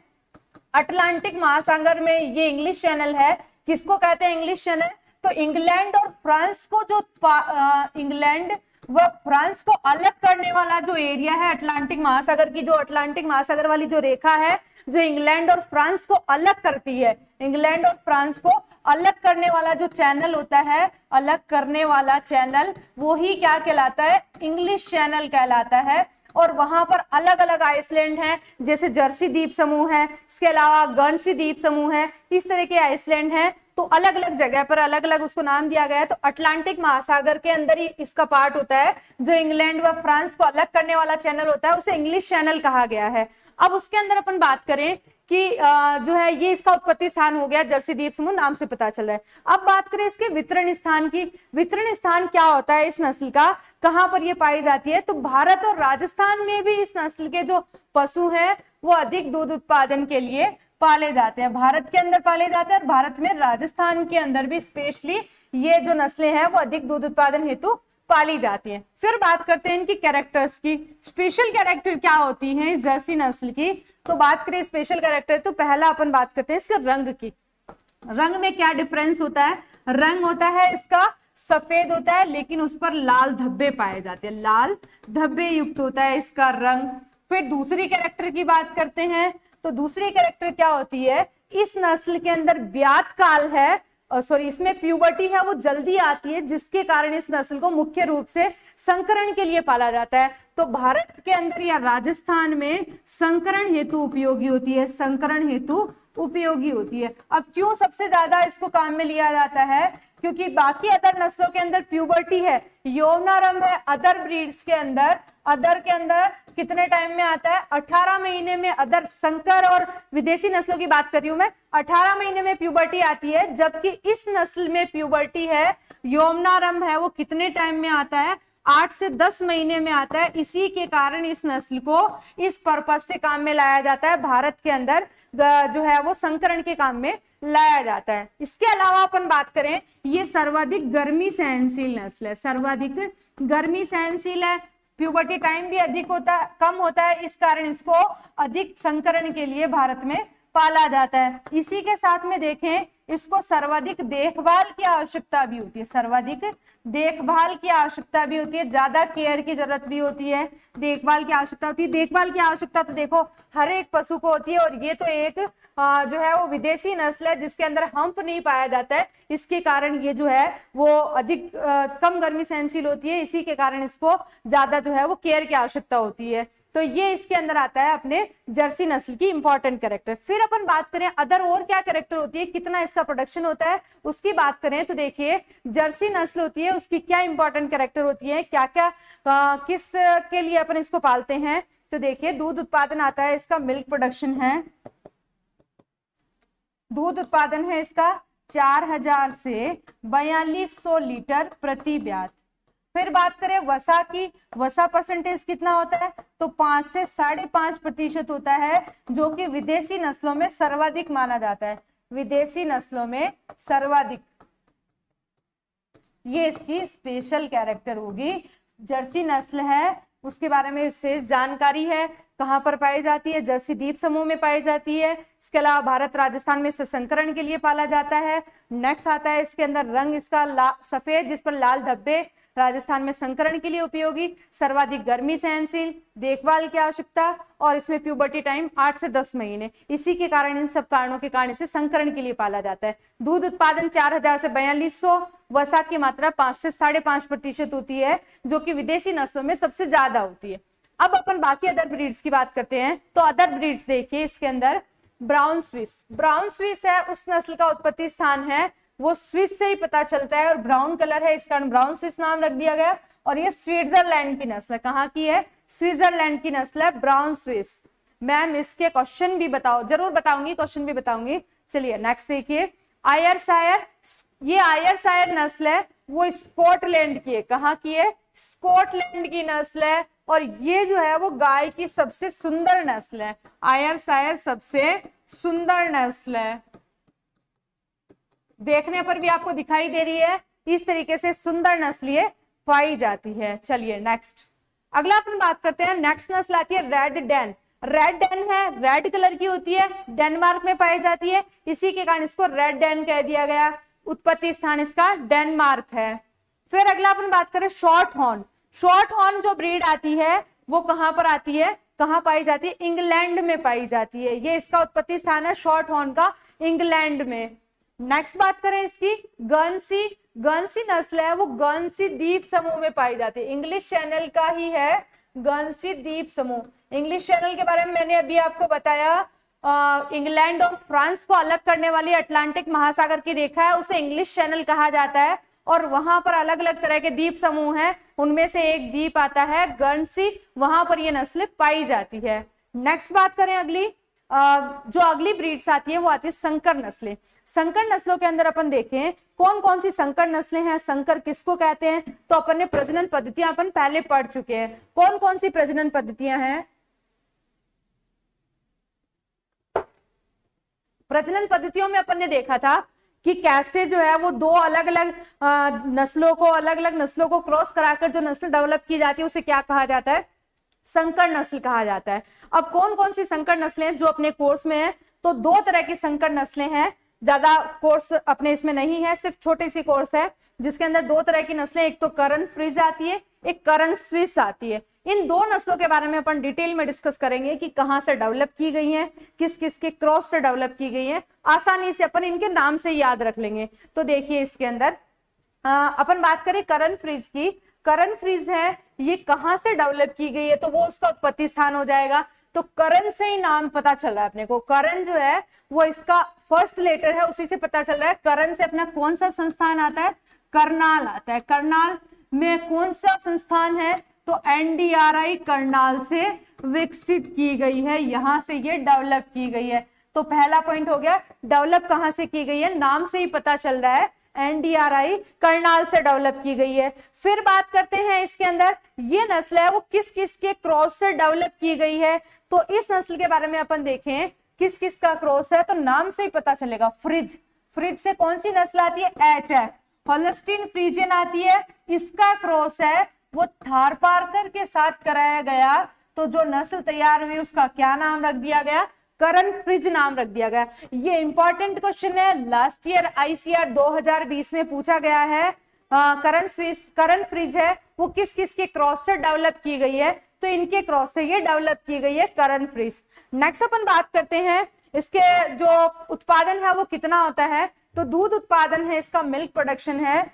अटलांटिक महासागर में ये इंग्लिश चैनल है। किसको कहते हैं इंग्लिश चैनल, तो इंग्लैंड और फ्रांस को जो इंग्लैंड व फ्रांस को अलग करने वाला जो एरिया है अटलांटिक महासागर की, जो अटलांटिक महासागर वाली जो रेखा है जो इंग्लैंड और फ्रांस को अलग करती है, इंग्लैंड और फ्रांस को अलग करने वाला जो चैनल होता है, अलग करने वाला चैनल, वो ही क्या कहलाता है, इंग्लिश चैनल कहलाता है। और वहां पर अलग अलग आइसलैंड हैं, जैसे जर्सी द्वीप समूह है, इसके अलावा गर्नसी द्वीप समूह है, इस तरह के आइसलैंड हैं। तो अलग अलग जगह पर अलग अलग उसको नाम दिया गया है। तो अटलांटिक महासागर के अंदर ही इसका पार्ट होता है, जो इंग्लैंड व फ्रांस को अलग करने वाला चैनल होता है, उसे इंग्लिश चैनल कहा गया है। अब उसके अंदर अपन बात करें कि जो है ये इसका उत्पत्ति स्थान हो गया, जर्सी द्वीप समूह नाम से पता चल रहा है। अब बात करें इसके वितरण स्थान की। वितरण स्थान क्या होता है इस नस्ल का, कहां पर ये पाई जाती है, तो भारत और राजस्थान में भी इस नस्ल के जो पशु हैं वो अधिक दूध उत्पादन के लिए पाले जाते हैं। भारत के अंदर पाले जाते हैं और भारत में राजस्थान के अंदर भी स्पेशली ये जो नस्लें हैं वो अधिक दूध उत्पादन हेतु पाली जाती हैं। फिर बात करते हैं इनकी कैरेक्टर्स की, स्पेशल कैरेक्टर क्या होती है इस जर्सी नस्ल की। तो बात करें स्पेशल कैरेक्टर, तो पहला अपन बात करते हैं इसके रंग की। रंग में क्या डिफरेंस होता है, रंग होता है इसका सफेद होता है, लेकिन उस पर लाल धब्बे पाए जाते हैं, लाल धब्बे युक्त होता है इसका रंग। फिर दूसरी कैरेक्टर की बात करते हैं, तो दूसरी कैरेक्टर क्या होती है, इस नस्ल के अंदर ब्यात काल है सॉरी इसमें प्यूबर्टी है वो जल्दी आती है, जिसके कारण इस नस्ल को मुख्य रूप से संकरण के लिए पाला जाता है। तो भारत के अंदर या राजस्थान में संकरण हेतु उपयोगी होती है, संकरण हेतु उपयोगी होती है। अब क्यों सबसे ज्यादा इसको काम में लिया जाता है, क्योंकि बाकी अदर नस्लों के अंदर प्यूबर्टी है, यौवनारंभ है अदर ब्रीड्स के अंदर, अदर के अंदर कितने टाइम में आता है, 18 महीने में। अदर संकर और विदेशी नस्लों की बात कर रही हूं मैं, 18 महीने में प्यूबर्टी आती है, जबकि इस नस्ल में प्यूबर्टी है, यौवनारंभ है, वो कितने टाइम में आता है, 8 से 10 महीने में आता है। इसी के कारण इस नस्ल को इस पर्पस से काम में लाया जाता है, भारत के अंदर जो है वो संकरण के काम में लाया जाता है। इसके अलावा अपन बात करें, ये सर्वाधिक गर्मी सहनशील नस्ल है, सर्वाधिक गर्मी सहनशील है, प्यूबर्टी टाइम भी अधिक होता है, कम होता है, इस कारण इसको अधिक संकरण के लिए भारत में पाला जाता है। इसी के साथ में देखें, इसको सर्वाधिक देखभाल की आवश्यकता भी होती है, सर्वाधिक देखभाल की आवश्यकता भी होती है, ज्यादा केयर की जरूरत भी होती है, देखभाल की आवश्यकता होती है। देखभाल की आवश्यकता तो देखो हर एक पशु को होती है, और ये तो एक जो है वो विदेशी नस्ल है जिसके अंदर हम्प नहीं पाया जाता है, इसके कारण ये जो है वो अधिक कम गर्मी सहनशील होती है, इसी के कारण इसको ज्यादा जो है वो केयर की आवश्यकता होती है। तो ये इसके अंदर आता है अपने जर्सी नस्ल की इंपॉर्टेंट कैरेक्टर। फिर अपन बात करें अदर और क्या कैरेक्टर होती है, कितना इसका प्रोडक्शन होता है, उसकी बात करें तो देखिए जर्सी नस्ल होती है, उसकी क्या इंपॉर्टेंट कैरेक्टर होती है, क्या क्या किस के लिए अपन इसको पालते हैं। तो देखिए दूध उत्पादन आता है, इसका मिल्क प्रोडक्शन है, दूध उत्पादन है इसका 4000 से 4200 लीटर प्रति ब्यात। फिर बात करें वसा की, वसा परसेंटेज कितना होता है, तो 5 से 5.5% होता है, जो कि विदेशी नस्लों में सर्वाधिक माना जाता है, विदेशी नस्लों में सर्वाधिक। ये इसकी स्पेशल कैरेक्टर होगी। जर्सी नस्ल है, उसके बारे में विशेष जानकारी है, कहां पर पाई जाती है, जर्सी द्वीप समूह में पाई जाती है। इसके अलावा भारत राजस्थान में संकरण के लिए पाला जाता है। नेक्स्ट आता है इसके अंदर रंग इसका सफेद, जिस पर लाल धब्बे, राजस्थान में संकरण के लिए उपयोगी, सर्वाधिक गर्मी सहनशील, देखभाल की आवश्यकता, और इसमें प्यूबर्टी टाइम 8 से 10 महीने। इसी के कारण, इन सब कारणों के कारण इसे संकरण के लिए पाला जाता है। दूध उत्पादन 4000 से 4200, वसा की मात्रा 5 से 5.5% होती है, जो कि विदेशी नस्लों में सबसे ज्यादा होती है। अब अपन बाकी अदर ब्रीड्स की बात करते हैं, तो अदर ब्रीड्स देखिए इसके अंदर ब्राउन स्विस, ब्राउन स्विस है, उस नस्ल का उत्पत्ति स्थान है वो स्विस से ही पता चलता है, और ब्राउन कलर है, इस कारण ब्राउन स्विस नाम रख दिया गया। और ये स्विट्जरलैंड की नस्ल है, कहाँ की है, स्विट्जरलैंड की नस्ल है ब्राउन स्विस। मैम इसके क्वेश्चन भी बताओ, जरूर बताऊंगी, क्वेश्चन भी बताऊंगी। चलिए नेक्स्ट देखिए आयरशायर, ये आयरशायर नस्ल है वो स्कॉटलैंड की है, कहाँ की है, स्कॉटलैंड की नस्ल है, और ये जो है वो गाय की सबसे सुंदर नस्ल है। आयरशायर सबसे सुंदर नस्ल है, देखने पर भी आपको दिखाई दे रही है, इस तरीके से सुंदर नस्ल ये पाई जाती है। चलिए नेक्स्ट, अगला अपन बात करते हैं, नेक्स्ट नस्ल आती है रेड डेन। रेड डेन है, रेड कलर की होती है, डेनमार्क में पाई जाती है, इसी के कारण इसको रेड डेन कह दिया गया, उत्पत्ति स्थान इसका डेनमार्क है। फिर अगला अपन बात करें शॉर्ट हॉर्न। शॉर्ट हॉर्न जो ब्रीड आती है वो कहां पर आती है, कहां पाई जाती है, इंग्लैंड में पाई जाती है, ये इसका उत्पत्ति स्थान है शॉर्ट हॉर्न का, इंग्लैंड में। नेक्स्ट बात करें इसकी गर्नसी, गर्नसी नस्ल है वो गर्नसी द्वीप समूह में पाई जाती है, इंग्लिश चैनल का ही है गर्नसी द्वीप समूह। इंग्लिश चैनल के बारे में मैंने अभी आपको बताया, इंग्लैंड और फ्रांस को अलग करने वाली अटलांटिक महासागर की रेखा है, उसे इंग्लिश चैनल कहा जाता है, और वहां पर अलग अलग तरह के द्वीप समूह हैं, उनमें से एक द्वीप आता है गर्नसी, वहां पर ये नस्ल पाई जाती है। नेक्स्ट बात करें अगली, जो अगली ब्रीड्स आती है वो आती है संकर नस्लें। संकर नस्लों के अंदर अपन देखें कौन कौन सी संकर नस्लें हैं, संकर किसको कहते हैं, तो अपन ने प्रजनन पद्धतियां अपन पहले पढ़ चुके हैं। कौन कौन सी प्रजनन पद्धतियां हैं, प्रजनन पद्धतियों में अपन ने देखा था कि कैसे जो है वो दो अलग अलग नस्लों को क्रॉस कराकर जो नस्ल डेवलप की जाती है उसे क्या कहा जाता है, संकर नस्ल कहा जाता है। अब कौन कौन सी संकर नस्लें जो अपने कोर्स में है, तो 2 तरह की संकर नस्लें हैं, ज्यादा कोर्स अपने इसमें नहीं है, सिर्फ छोटी सी कोर्स है जिसके अंदर 2 तरह की नस्लें, एक तो करन फ्रीज आती है, एक करन स्विस आती है। इन दो नस्लों के बारे में अपन डिटेल में डिस्कस करेंगे कि कहां से डेवलप की गई हैं, किस किस के क्रॉस से डेवलप की गई हैं। आसानी से अपन इनके नाम से याद रख लेंगे। तो देखिए इसके अंदर अपन बात करें करण फ्रीज की। करण फ्रीज है ये कहां से डेवलप की गई है, तो वो उसका उत्पत्ति स्थान हो जाएगा। तो करण से ही नाम पता चल रहा है अपने को। करण जो है वो इसका फर्स्ट लेटर है, उसी से पता चल रहा है। करण से अपना कौन सा संस्थान आता है, करनाल आता है। करनाल में कौन सा संस्थान है, तो एनडीआरआई करनाल से विकसित की गई है, यहां से ये डेवलप की गई है। तो पहला पॉइंट हो गया, डेवलप कहां से की गई है, नाम से ही पता चल रहा है एनडीआरआई करनाल से डेवलप की गई है। फिर बात करते हैं इसके अंदर ये नस्ल है वो किस किस के क्रॉस से डेवलप की गई है। तो इस नस्ल के बारे में अपन देखें किस किस का क्रॉस है, तो नाम से ही पता चलेगा। फ्रिज, फ्रिज से कौन सी नस्ल आती है, एचएफ होल्स्टीन फ्रीजियन आती है। इसका क्रॉस है वो थारपारकर के साथ कराया गया। तो जो नस्ल तैयार हुई उसका क्या नाम रख दिया गया, करण फ्रिज नाम रख दिया गया। ये इंपॉर्टेंट क्वेश्चन है, लास्ट ईयर आईसीआर 2020 में पूछा गया है। करण फ्रिज है वो किस किस के क्रॉस से डेवलप की गई है, तो इनके क्रॉस से ये डेवलप की गई है करण फ्रिज। नेक्स्ट अपन बात करते हैं इसके जो उत्पादन है वो कितना होता है, तो दूध उत्पादन है इसका, मिल्क प्रोडक्शन है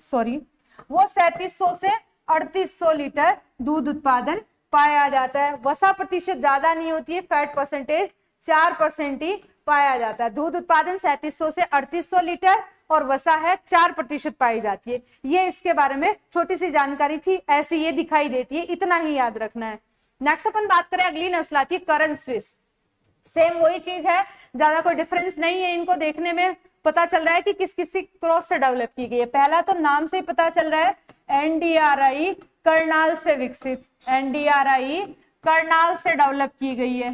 सॉरी वो 3700 से 3800 लीटर दूध उत्पादन पाया जाता है। वसा प्रतिशत ज्यादा नहीं होती है, फैट परसेंटेज 4% ही पाया जाता है। दूध उत्पादन 3700 से 3800 लीटर और वसा है 4% पाई जाती है। ये इसके बारे में छोटी सी जानकारी थी, ऐसी ये दिखाई देती है, इतना ही याद रखना है। नेक्स्ट अपन बात करें अगली नस्ल आती है करण स्विस। सेम वही चीज है, ज्यादा कोई डिफरेंस नहीं है। इनको देखने में पता चल रहा है कि किस किस क्रॉस से डेवलप की गई है। पहला तो नाम से ही पता चल रहा है एनडीआरआई करनाल से विकसित, एनडीआरआई करनाल से डेवलप की गई है।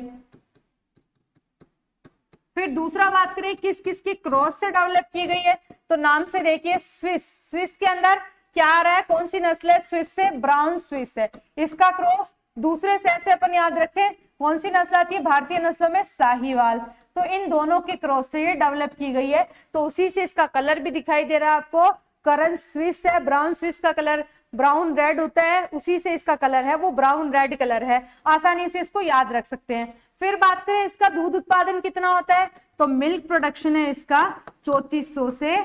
फिर दूसरा बात करें किस किस की क्रॉस से डेवलप की गई है, तो नाम से देखिए स्विस। स्विस के अंदर क्या आ रहा है, कौन सी नस्ल है, स्विस से ब्राउन स्विस है। इसका क्रॉस दूसरे से ऐसे अपन याद रखें, कौन सी नस्ल आती है भारतीय नस्लों में, साहीवाल। तो इन दोनों के क्रॉस से ये डेवलप की गई है। तो उसी से इसका कलर भी दिखाई दे रहा है आपको, करण स्विस है, ब्राउन स्विस का कलर ब्राउन रेड होता है, उसी से इसका कलर है वो ब्राउन रेड कलर है। आसानी से इसको याद रख सकते हैं। फिर बात करें इसका दूध उत्पादन कितना होता है, तो मिल्क प्रोडक्शन है इसका 3400 से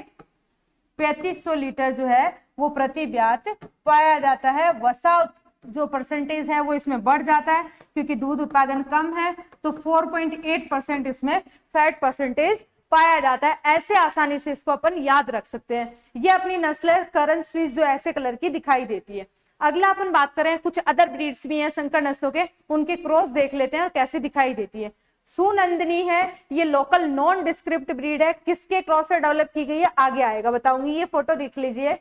3500 लीटर जो है वो प्रति ब्यात पाया जाता है। वसा जो परसेंटेज है वो इसमें बढ़ जाता है क्योंकि दूध उत्पादन कम है, तो 4.8% इसमें फैट परसेंटेज पाया जाता है। ऐसे आसानी से इसको अपन याद रख सकते हैं। ये अपनी नस्ल है करण स्विस जो ऐसे कलर की दिखाई देती है। अगला अपन बात करें कुछ अदर ब्रीड्स भी हैं संकर नस्लों के, उनके क्रॉस देख लेते हैं और कैसे दिखाई देती है। सुनंदनी है ये लोकल नॉन डिस्क्रिप्ट ब्रीड है, किसके क्रॉस से डेवलप की गई है आगे आएगा बताऊंगी, ये फोटो देख लीजिए।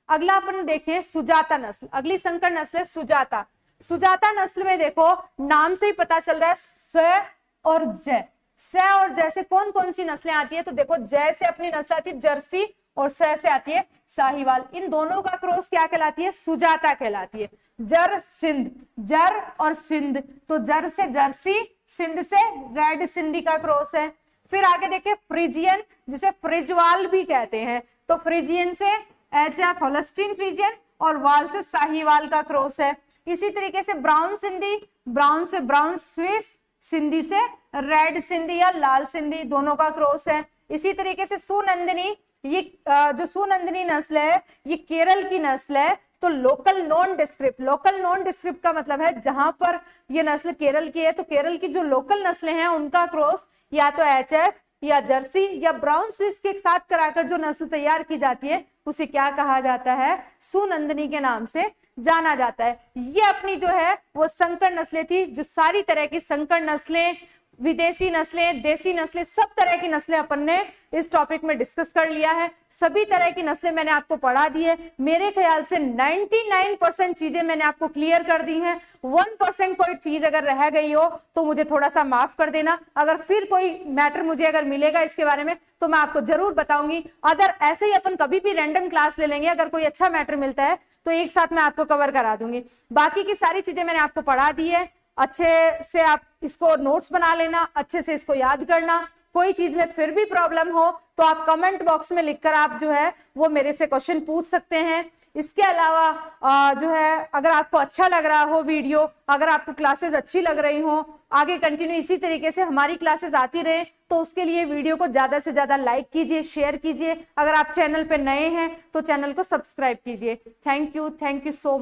अगला अपन देखें सुजाता नस्ल, अगली संकर नस्ल है सुजाता। सुजाता नस्ल में देखो नाम से ही पता चल रहा है स और जय। स और जय से कौन कौन सी नस्लें आती है, तो देखो जय से अपनी नस्ल आती है जर्सी और स से आती है साहीवाल। इन दोनों का क्रॉस क्या कहलाती है, सुजाता कहलाती है। जर सिंध, जर और सिंध, तो जर से जर्सी, सिंध से रेड सिंधी का क्रॉस है। फिर आगे देखें फ्रिजियन जिसे फ्रिजवाल भी कहते हैं, तो फ्रिजियन से एचएफ होल्स्टीन फ्रिजियन और वाल से साहीवाल का क्रॉस है। इसी तरीके से ब्राउन सिंधी, ब्राउन से ब्राउन स्विस, सिंधी से रेड सिंधी या लाल सिंधी, दोनों का क्रॉस है। इसी तरीके से सुनंदनी, ये जो सुनंदनी नस्ल है ये केरल की नस्ल है। तो local non describe, local non describe का मतलब है जहां पर ये नस्ल केरल की है तो केरल की जो लोकल नस्लें हैं उनका क्रॉस या तो एचएफ या जर्सी या ब्राउन स्विस के साथ कराकर जो नस्ल तैयार की जाती है उसे क्या कहा जाता है, सुनंदनी के नाम से जाना जाता है। ये अपनी जो है वो संकर नस्लें थी, जो सारी तरह की संकर नस्लें, विदेशी नस्लें, देसी नस्लें, सब तरह की नस्लें अपन ने इस टॉपिक में डिस्कस कर लिया है। सभी तरह की नस्लें मैंने आपको पढ़ा दी है। मेरे ख्याल से 99% चीजें मैंने आपको क्लियर कर दी हैं। 1% कोई चीज अगर रह गई हो तो मुझे थोड़ा सा माफ कर देना। अगर फिर कोई मैटर मुझे अगर मिलेगा इसके बारे में तो मैं आपको जरूर बताऊंगी। अदर ऐसे ही अपन कभी भी रैंडम क्लास ले लेंगे, अगर कोई अच्छा मैटर मिलता है तो एक साथ मैं आपको कवर करा दूंगी। बाकी की सारी चीजें मैंने आपको पढ़ा दी है। अच्छे से आप इसको नोट्स बना लेना, अच्छे से इसको याद करना। कोई चीज में फिर भी प्रॉब्लम हो तो आप कमेंट बॉक्स में लिखकर आप जो है वो मेरे से क्वेश्चन पूछ सकते हैं। इसके अलावा जो है अगर आपको अच्छा लग रहा हो वीडियो, अगर आपको क्लासेस अच्छी लग रही हो, आगे कंटिन्यू इसी तरीके से हमारी क्लासेस आती रहे, तो उसके लिए वीडियो को ज्यादा से ज्यादा लाइक कीजिए, शेयर कीजिए। अगर आप चैनल पे नए हैं तो चैनल को सब्सक्राइब कीजिए। Thank you so much.